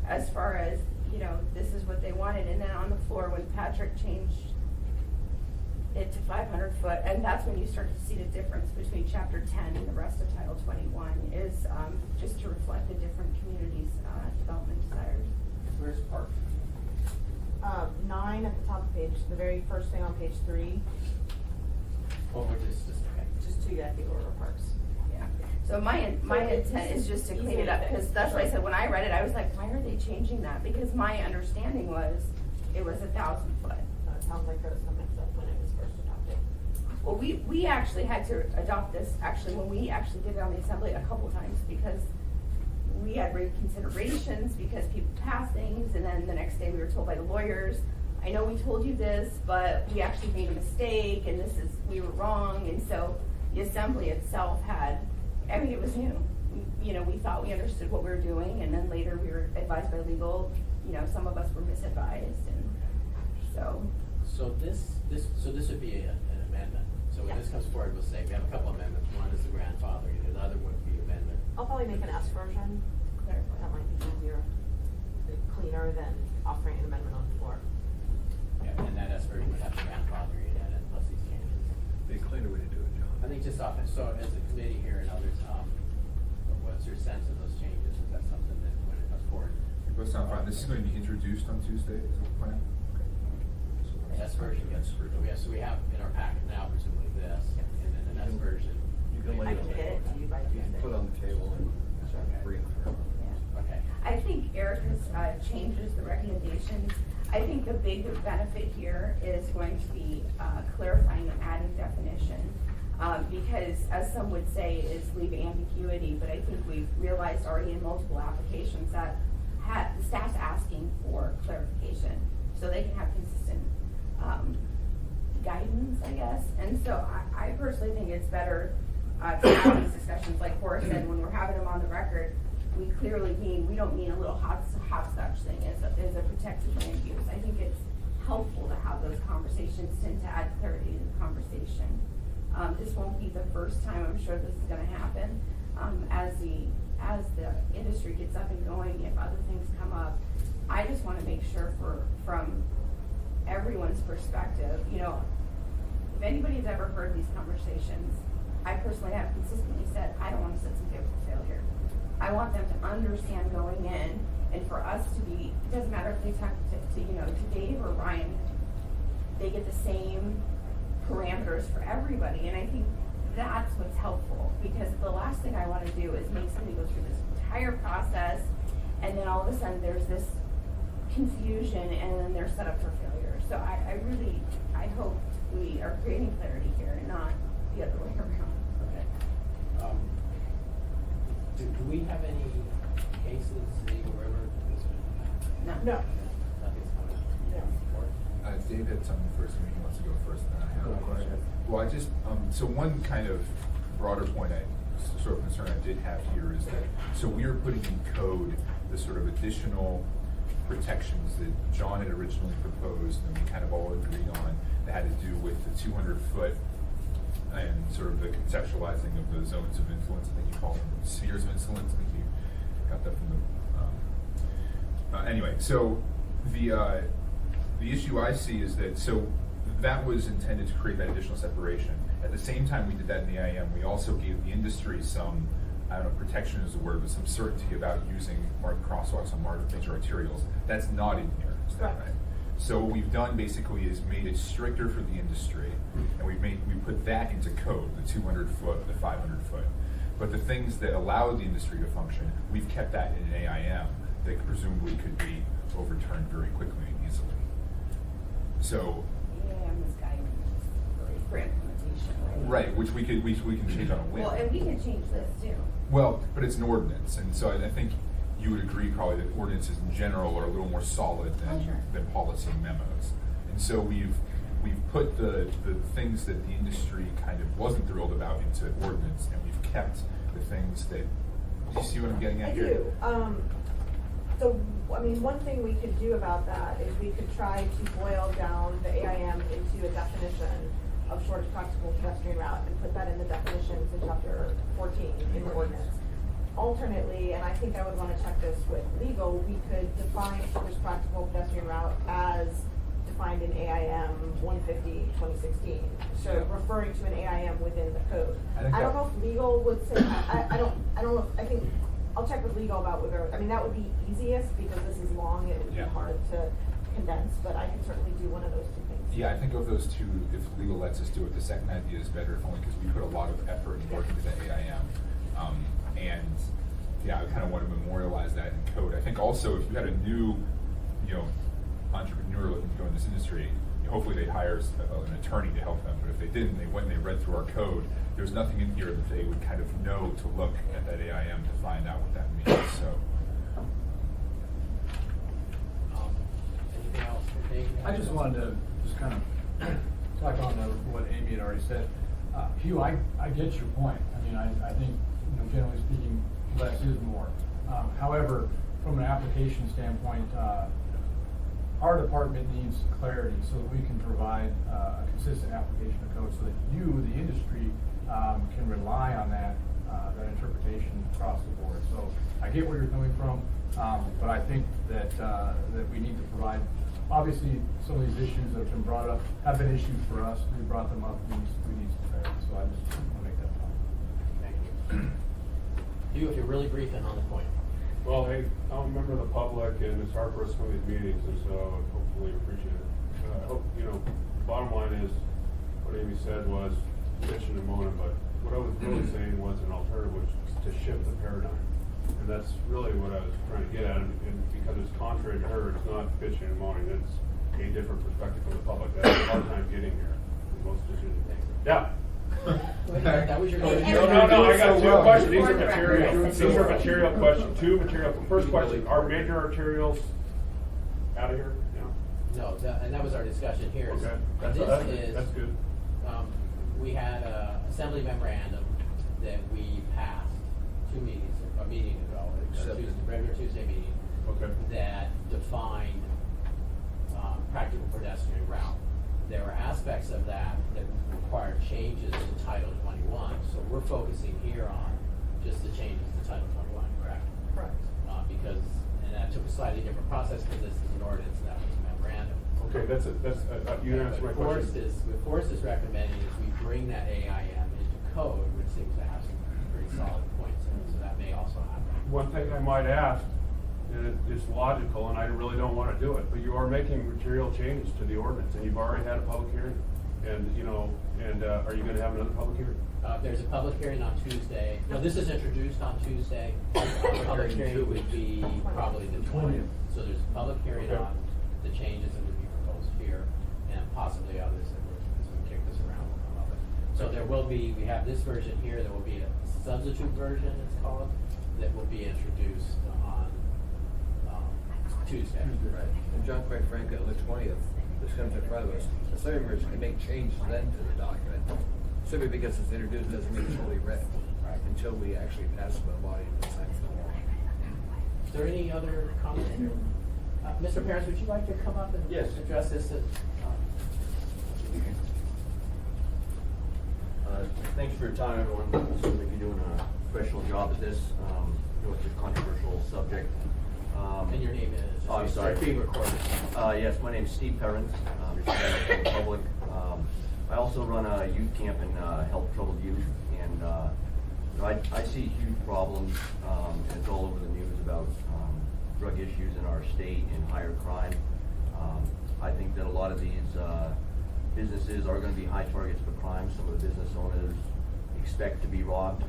as far as, you know, this is what they wanted. And then on the floor, when Patrick changed it to 500 foot, and that's when you start to see the difference between chapter 10 and the rest of title 21 is just to reflect the different communities' development desires. Where's Park? 9 at the top of page, the very first thing on page 3. Well, we're just okay. Just Chugack Eagle River Parks. Yeah. So my intent is just to clean it up, because that's what I said, when I read it, I was like, why are they changing that? Because my understanding was, it was 1,000 foot. It sounds like there was some mix up when it was first adopted. Well, we actually had to adopt this, actually, when we actually did it on the assembly a couple times, because we had reconsiderations, because people passed things, and then the next day we were told by the lawyers, I know we told you this, but we actually made a mistake, and we were wrong, and so the assembly itself had, I mean, it was new. We thought we understood what we were doing, and then later we were advised by legal, some of us were misadvised, and so. So this would be an amendment. So when this comes forward, we'll say, we have a couple amendments. One is the grandfathering, and the other would be amendment. I'll probably make an S version. That might be easier, cleaner than offering an amendment on the floor. Yeah, and that S version would have the grandfathering in it, plus these changes. Be a cleaner way to do it, John. I think just often, so as a committee here and others, what's your sense of those changes? Is that something that when it comes forward? It goes down fine. This is going to be introduced on Tuesday, is the plan? S version gets, so we have in our packet now presumably this, and then the S version. You can I can get it to you by You can Tuesday. put on the table and bring it through. Okay. I think Erica's changes, the recommendations. I think the big benefit here is going to be clarifying and adding definition. Because as some would say, is leave ambiguity, but I think we've realized already in multiple applications that the staff's asking for clarification so they can have consistent guidance, I guess. And so I personally think it's better to have these discussions, like Horace said, when we're having them on the record, we clearly mean, we don't mean a little hopscotch thing as a protected land use. I think it's helpful to have those conversations and to add clarity to the conversation. This won't be the first time I'm sure this is gonna happen. As the industry gets up and going, if other things come up, I just wanna make sure from everyone's perspective, if anybody's ever heard these conversations, I personally have consistently said, I don't wanna set some people for failure. I want them to understand going in, and for us to be, it doesn't matter if they talk to Dave or Ryan, they get the same parameters for everybody, and I think that's what's helpful, because the last thing I wanna do is make somebody go through this entire process, and then all of a sudden there's this confusion, and then they're set up for failure. So I hope we are creating clarity here and not the other way around. Okay. Do we have any cases in Eagle River? No. Nothing's coming up. Dave had something first, maybe he wants to go first, and then I have a question. Well, I just, so one kind of broader point sort of concern I did have here is that, so we are putting in code the sort of additional protections that John had originally proposed and we kind of all agreed on that had to do with the 200-foot and sort of the conceptualizing of the zones of influence. I think you call them spheres of influence. I think you got that from the, anyway, so the issue I see is that, so that was intended to create that additional separation. At the same time we did that in the AIM, we also gave the industry some, I don't know, protection is the word, but some certainty about using marked crosswalks on major arterials. That's not in here, is that right? So what we've done basically is made it stricter for the industry, and we put that into code, the 200 foot, the 500 foot. But the things that allow the industry to function, we've kept that in an AIM that presumably could be overturned very quickly and easily. So. AIM is guidance for implementation, right? Right, which we can change on a whim. Well, and we can change this too. Well, but it's an ordinance, and so I think you would agree probably that ordinances in general are a little more solid than policy memos. And so we've put the things that the industry kind of wasn't thrilled about into ordinance, and we've kept the things that, do you see what I'm getting at I here? do. So, I mean, one thing we could do about that is we could try to boil down the AIM into a definition of shortest practical pedestrian route and put that in the definitions in chapter 14 in the ordinance. Alternately, and I think I would want to check this with legal, we could define shortest practical pedestrian route as defined in AIM 150/2016. So referring to an AIM within the code. I don't know if legal would say, I don't know if, I think, I'll check with legal about whether, I mean, that would be easiest because this is long, it would be hard to condense, but I can certainly do one of those two things. Yeah, I think of those two, if legal lets us do it, the second idea is better, if only because we put a lot of effort and work into the AIM. And yeah, I kind of want to memorialize that in code. I think also if you had a new, entrepreneur looking to go in this industry, hopefully they'd hire an attorney to help them. But if they didn't, they went and they read through our code. There's nothing in here that they would kind of know to look at that AIM to find out what that means. So. Anything else? I just wanted to just kind of talk on what Amy had already said. Hugh, I get your point. I mean, I think, generally speaking, less is more. However, from an application standpoint, our department needs clarity so that we can provide a consistent application of code so that you, the industry, can rely on that interpretation across the board. So I get where you're coming from, but I think that we need to provide, obviously, some of these issues that have been brought up have been issues for us. We brought them up. We need some clarity. So I just want to make that point. Thank you. You, if you're really briefing on the point. Well, hey, I'm a member of the public, and it's hard for us to come to these meetings, and so hopefully appreciate it. I hope, bottom line is, what Amy said was bitching and moaning, but what I was really saying was an alternative, which is to shift the paradigm. And that's really what I was trying to get at, and because it's contrary to her, it's not bitching and moaning, it's a different perspective from the public. That's a hard time getting here in most decisions. Yeah. That was your No, I got two questions. These are material questions. Two material. First question: are major arterials out of here? No, and that was our discussion here. Okay, that's good. We had a assembly memorandum that we passed a meeting ago, regular Tuesday meeting. Okay. That defined practical pedestrian route. There were aspects of that required changes to Title 21, so we're focusing here on just the changes to Title 21, correct? Correct. And that took a slightly different process because this is an ordinance and that was a memorandum. Okay, that's you answered my question. What Forrest is recommending is we bring that AIM into code, which seems to have some pretty solid points in it, so that may also happen. One thing I might ask, and it's logical, and I really don't want to do it, but you are making material changes to the ordinance, and you've already had a public hearing, and are you going to have another public hearing? There's a public hearing on Tuesday. No, this is introduced on Tuesday. The public hearing would be probably the 20th. So there's a public hearing on the changes that would be proposed here, and possibly others that as we kick this around will come up with. So there will be, we have this version here, there will be a substitute version, it's called, that will be introduced on Tuesday. Right. And John, quite frankly, on the 20th, this comes in front of us. The assembly members can make changes then to the document. Simply because it's introduced doesn't mean it's fully read until we actually pass the body and sign the law. Is there any other comments here? Mr. Parrish, would you like to come up and address this? Thanks for your time, everyone. Seems like you're doing a professional job at this. It's a controversial subject. And your name is? Oh, I'm sorry. Being recorded. Yes, my name's Steve Perrins. Just for the public. I also run a youth camp and help troubled youth, and I see huge problems, and it's all over the news about drug issues in our state and higher crime. I think that a lot of these businesses are going to be high targets for crime. Some of the business owners expect to be robbed.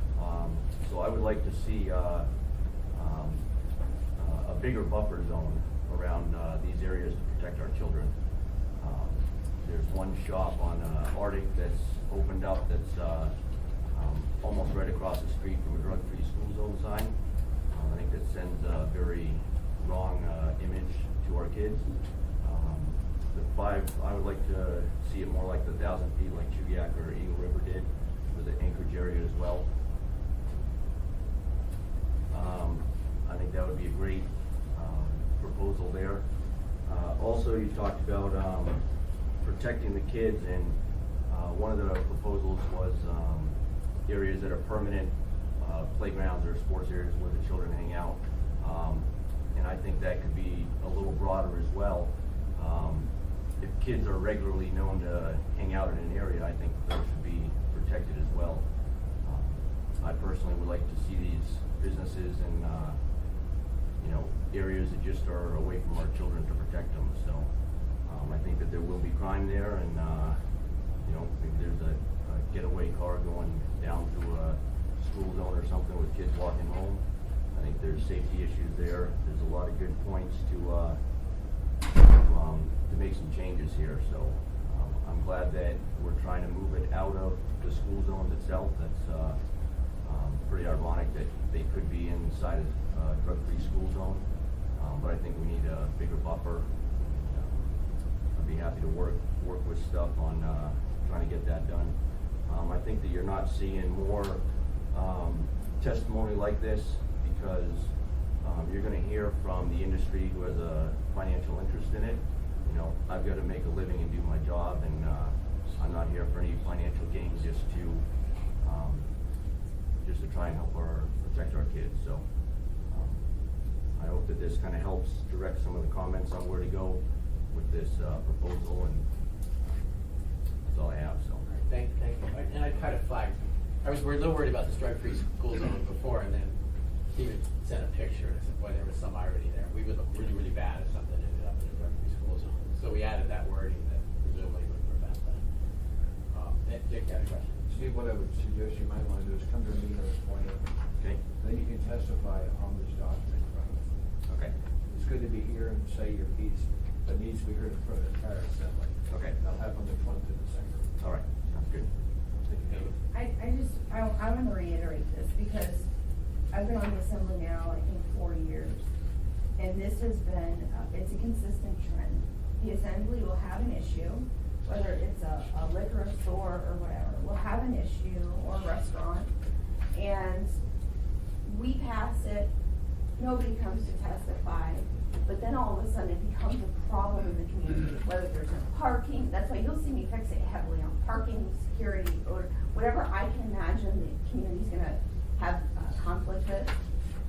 So I would like to see a bigger buffer zone around these areas to protect our children. There's one shop on Arctic that's opened up that's almost right across the street from a drug-free school zone sign. I think that sends a very wrong image to our kids. I would like to see it more like the 1,000 feet like Chugiak or Eagle River did for the Anchorage area as well. I think that would be a great proposal there. Also, you talked about protecting the kids, and one of the proposals was areas that are permanent playgrounds or sports areas where the children hang out. And I think that could be a little broader as well. If kids are regularly known to hang out in an area, I think those should be protected as well. I personally would like to see these businesses in areas that just are away from our children to protect them. So I think that there will be crime there, and maybe there's a getaway car going down through a school zone or something with kids walking home. I think there's safety issues there. There's a lot of good points to make some changes here. So I'm glad that we're trying to move it out of the school zones itself. That's pretty ironic that they could be inside a drug-free school zone. But I think we need a bigger buffer. I'd be happy to work with stuff on trying to get that done. I think that you're not seeing more testimony like this because you're going to hear from the industry who has a financial interest in it. I've got to make a living and do my job, and I'm not here for any financial gains, just to try and help protect our kids. So I hope that this kind of helps direct some of the comments on where to go with this proposal, and that's all I have. So Thank you. And I kind of flagged, we're a little worried about this drug-free school zone before, and then Steven sent a picture, and I said, boy, there was some irony there. We would look really, really bad if something ended up in a drug-free school zone. So we added that wording that presumably would prevent that. Dick had a question. Steve, what I would suggest you might want to do is come to a meeting on the 20th. Okay. Then you can testify on this document in front of us. Okay. It's good to be here and say your piece, but needs to be heard in front of the entire assembly. Okay. That'll happen on the 20th of December. All right. Sounds good. I want to reiterate this because I've been on the assembly now, I think, 4 years. And this has been, it's a consistent trend. The assembly will have an issue, whether it's a liquor store or whatever, will have an issue, or a restaurant, and we pass it, nobody comes to testify, but then all of a sudden it becomes a problem in the community, whether there's no parking. That's why you'll see me fixate heavily on parking, security, or whatever I can imagine the community's gonna have conflict with.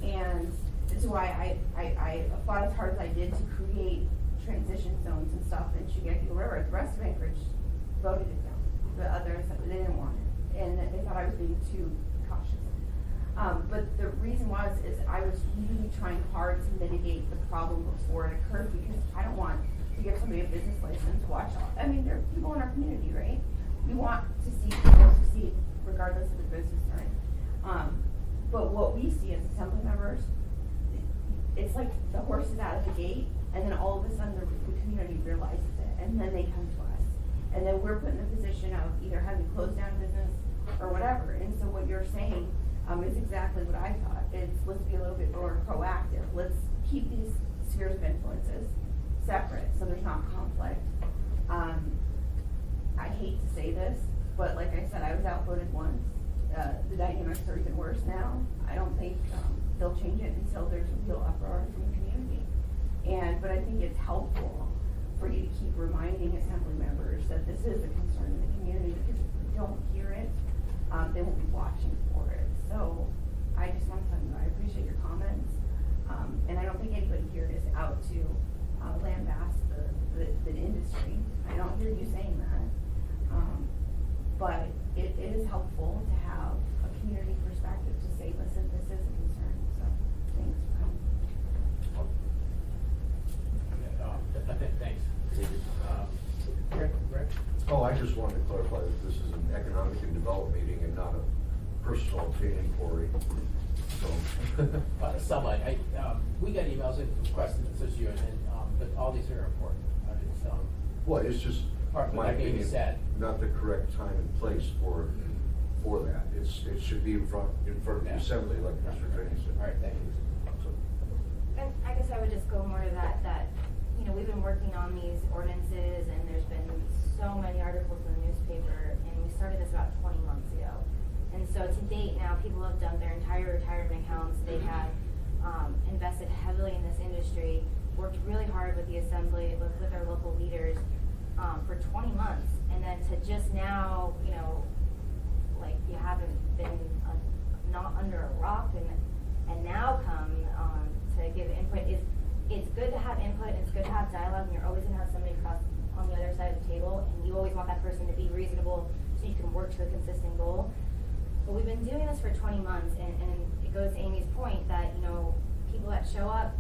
And this is why I fought as hard as I did to create transition zones and stuff in Chugiak River. The rest of Anchorage voted it down. The others, they didn't want it, and they thought I was being too cautious. But the reason is I was really trying hard to mitigate the problem before it occurred, because I don't want to give somebody a business license to watch all. I mean, there are people in our community, right? We want to see people succeed regardless of the business they're in. But what we see as assembly members, it's like the horse is out of the gate, and then all of a sudden the community realizes it, and then they come to us. And then we're put in the position of either having to close down business or whatever. And so what you're saying is exactly what I thought. It's, let's be a little bit more proactive. Let's keep these spheres of influences separate so there's not conflict. I hate to say this, but like I said, I was outvoted once. The dynamics are even worse now. I don't think they'll change it until there's a real uproar from the community. But I think it's helpful for you to keep reminding assembly members that this is a concern in the community, because if we don't hear it, they won't be watching for it. So just wanted to clarify that this is an economic and development meeting and not a personal inquiry. So, Somewhat, we got emails and questions such as you, and, but all these are important. It's, well, it's just, Part of my like Amy opinion, said. not the correct time and place for that. It should be in front of the Yeah. assembly, like Mr. Trainee said. All right, thank you. So, And I guess I would just go more to that, we've been working on these ordinances, and there's been so many articles in the newspaper, and we started this about 20 months ago. And so to date now, people have dumped their entire retirement accounts. They have invested heavily in this industry, worked really hard with the assembly, with our local leaders for 20 months. And then to just now, like you haven't been not under a rock and now come to give input. It's good to have input, and it's good to have dialogue, and you're always gonna have somebody across on the other side of the table, and you always want that person to be reasonable so you can work to a consistent goal. But we've been doing this for 20 months, and it goes to Amy's point that, people that show up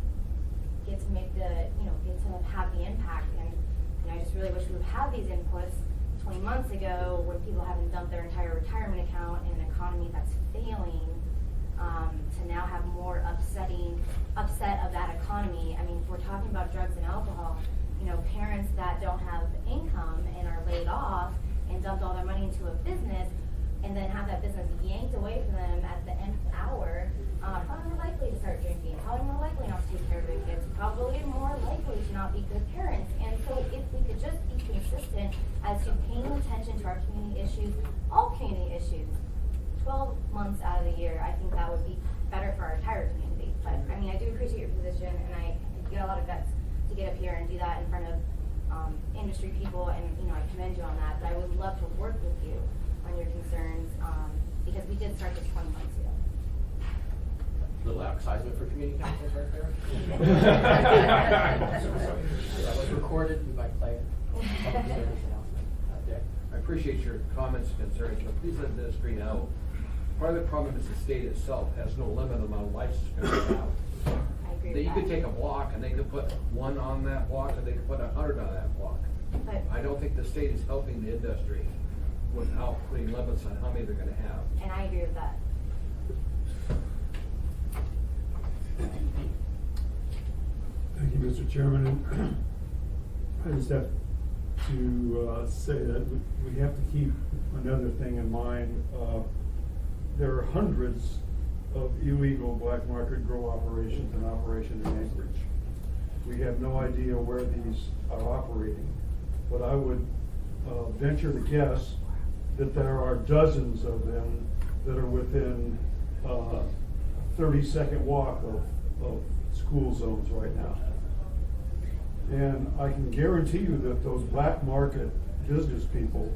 get to make get to have the impact, and I just really wish we would have these inputs 20 months ago when people haven't dumped their entire retirement account in an economy that's failing, to now have more upset of that economy. I mean, if we're talking about drugs and alcohol, parents that don't have income and are laid off and dumped all their money into a business and then have that business yanked away from them at the nth hour, probably more likely to start drinking, probably more likely not to take care of their kids, probably more likely to not be good parents. And so if we could just be consistent as to paying attention to our community issues, all community issues, 12 months out of the year, I think that would be better for our entire community. But I mean, I do appreciate your position, and I get a lot of guts to get up here and do that in front of industry people, and I commend you on that. But I would love to work with you on your concerns, because we did start this 20 months ago. Little advertisement for community councils right there. That was recorded, we might play it. Public service announcement. Okay. I appreciate your comments and concerns, but please let this screen out. Part of the problem is the state itself has no limit amount of licenses going to have. I agree with You that. could take a block and they could put one on that block, and they could put 100 on that block. But I don't think the state is helping the industry without putting limits on how many they're gonna have. and I agree with that. Thank you, Mr. Chairman. And I just have to say that we have to keep another thing in mind. There are hundreds of illegal black market grow operations in operation in Anchorage. We have no idea where these are operating, but I would venture to guess that there are dozens of them that are within 30-second walk of school zones right now. And I can guarantee you that those black market business people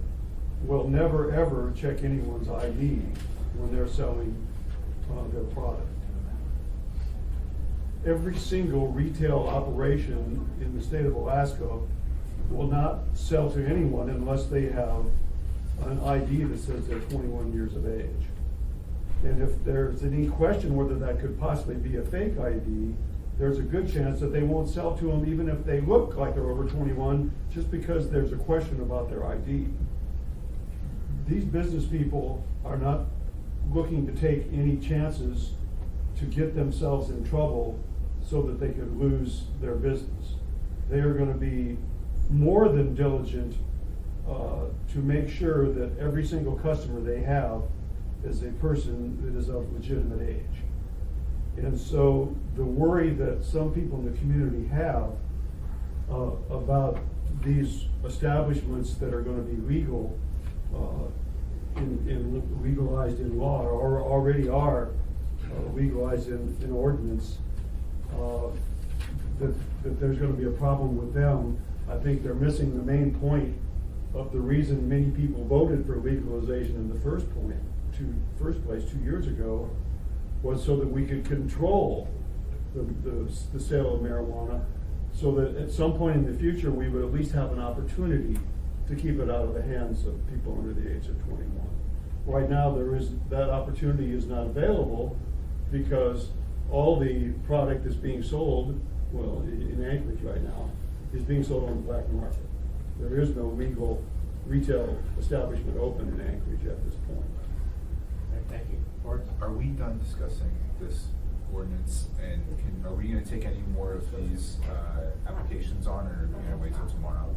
will never ever check anyone's ID when they're selling their product. Every single retail operation in the state of Alaska will not sell to anyone unless they have an ID that says they're 21 years of age. And if there's any question whether that could possibly be a fake ID, there's a good chance that they won't sell to them even if they look like they're over 21, just because there's a question about their ID. These business people are not looking to take any chances to get themselves in trouble so that they could lose their business. They are going to be more than diligent to make sure that every single customer they have is a person that is of legitimate age. And so the worry that some people in the community have about these establishments that are going to be legal, legalized in law, or already are legalized in ordinance, that there's going to be a problem with them. I think they're missing the main point of the reason many people voted for legalization in the first place 2 years ago, was so that we could control the sale of marijuana, so that at some point in the future we would at least have an opportunity to keep it out of the hands of people under the age of 21. Right now that opportunity is not available because all the product that's being sold, well, in Anchorage right now, is being sold on the black market. There is no legal retail establishment open in Anchorage at this point. Right, thank you. Board? Are we done discussing this ordinance, and are we gonna take any more of these, applications on, or are we gonna wait till tomorrow?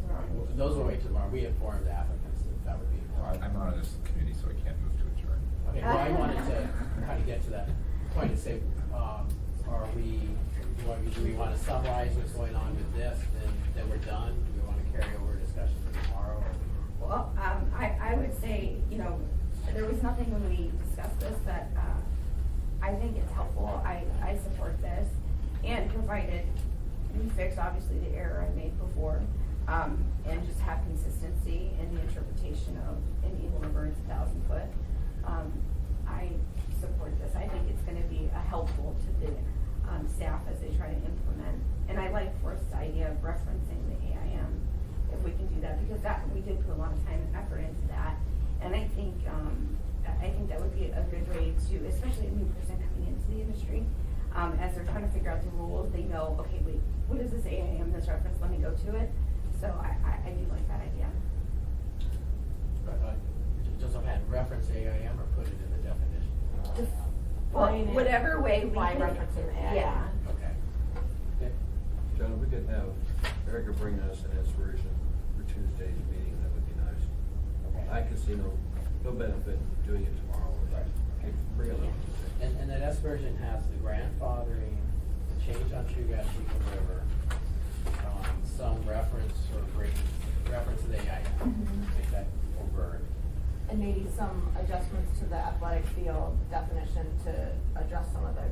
Those will wait tomorrow. We informed the applicants that would be. I'm not on this committee, so I can't move to adjourn. Okay, well, I wanted to kind of get to that point and say, do we want to summarize what's going on with this, and then we're done? Do we want to carry over discussion for tomorrow? Or? Well, I would say, there was nothing when we discussed this that, I think it's helpful. I support this, and provided we fix obviously the error I made before, and just have consistency in the interpretation of an equal number is 1,000 foot. I support this. I think it's gonna be helpful to the staff as they try to implement. And I like Forrest's idea of referencing the AIM, if we can do that, because we did put a lot of time and effort into that. And I think that would be a good way to, especially a new person coming into the industry, as they're trying to figure out the rules, they know, okay, wait, what is this AIM, this reference, let me go to it. So I do like that idea. Just have reference AIM or put it in the definition? Well, whatever way we Why can- referencing the AIM? Yeah. Okay. John, we could have Erica bring us an inspiration for Tuesday's meeting, that would be nice. Okay. I can see no benefit in doing it tomorrow. Right. Bring it up. And that S version has the grandfathering, the change on Chugach Eagle River, some reference or reference to the AIM, make that overt. And maybe some adjustments to the athletic field definition to address some of the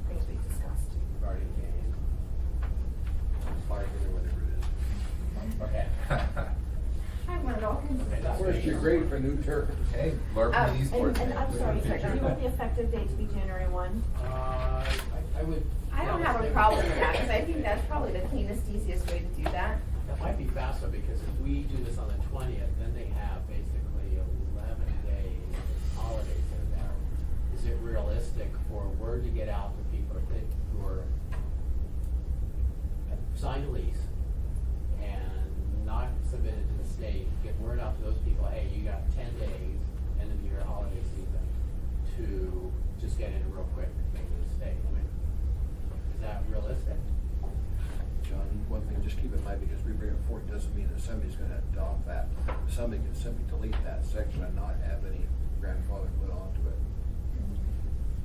things we discussed. Regarding game. Fire or whatever it is. Okay. I wanted all kinds of Okay, stuff. First, you're great for new turf. Hey, LARP mini sports. And I'm sorry, sir, do you want the effective date to be January 1? I would. I don't have a problem with that, because I think that's probably the cleanest, easiest way to do that. That might be faster, because if we do this on the 20th, then they have basically 11 days holidays in there. Is it realistic for word to get out to people who are have signed a lease and not submitted to the state, get word out to those people, hey, you got 10 days, end of year holiday season, to just get in real quick to make the state? I mean, is that realistic? John, one thing, just keep in mind, because we bring it forward, doesn't mean that somebody's gonna adopt that. Somebody can simply delete that section and not have any grandfather put onto it.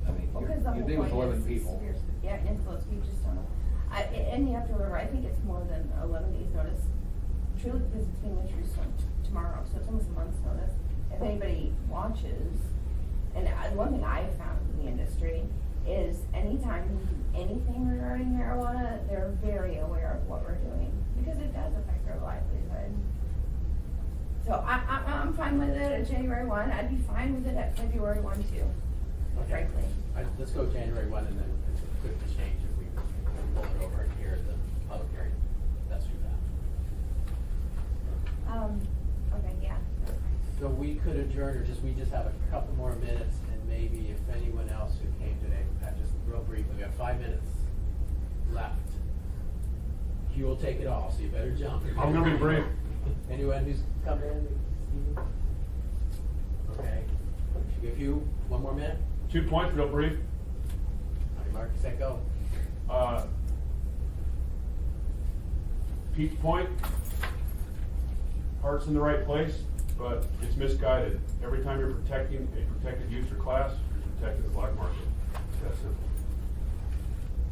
I mean, Well, because the you whole deal with point 11 is people. severe, yeah, influence, we just don't know. And you have to remember, I think it's more than 11 days notice, truly, because it's being introduced tomorrow, so it's almost a month's notice. If anybody watches, and one thing I've found in the industry is anytime you do anything regarding marijuana, they're very aware of what we're doing, because it does affect their livelihood. So I'm fine with it at January 1, I'd be fine with it at February 1 too, frankly. Let's go January 1, and then it's a quick change if we pull it over and here at the public hearing. That's too bad. Okay, yeah. So we could adjourn, or we just have a couple more minutes, and maybe if anyone else who came today, just real briefly, we have 5 minutes left. Hugh will take it all, so you better jump. I'm gonna be brief. Anyone who's come in, Steve? Okay. Should give you 1 more minute? 2 points, real brief. All right, Mark, set, go. Pete's point, heart's in the right place, but it's misguided. Every time you're protecting a protected use or class, you're protecting the black market. It's that simple.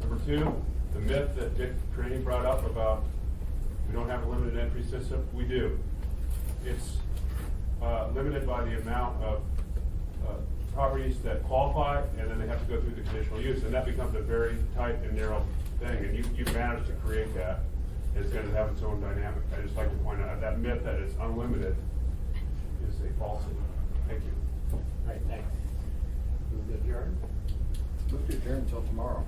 Number 2, the myth that Dick Training brought up about we don't have a limited entry system. We do. It's limited by the amount of properties that qualify, and then they have to go through the conditional use, and that becomes a very tight and narrow thing, and you've managed to create that. It's going to have its own dynamic. I just like to point out that myth that it's unlimited is a falsity. Thank you. All right, thanks. Move to adjourn? Move to adjourn until tomorrow.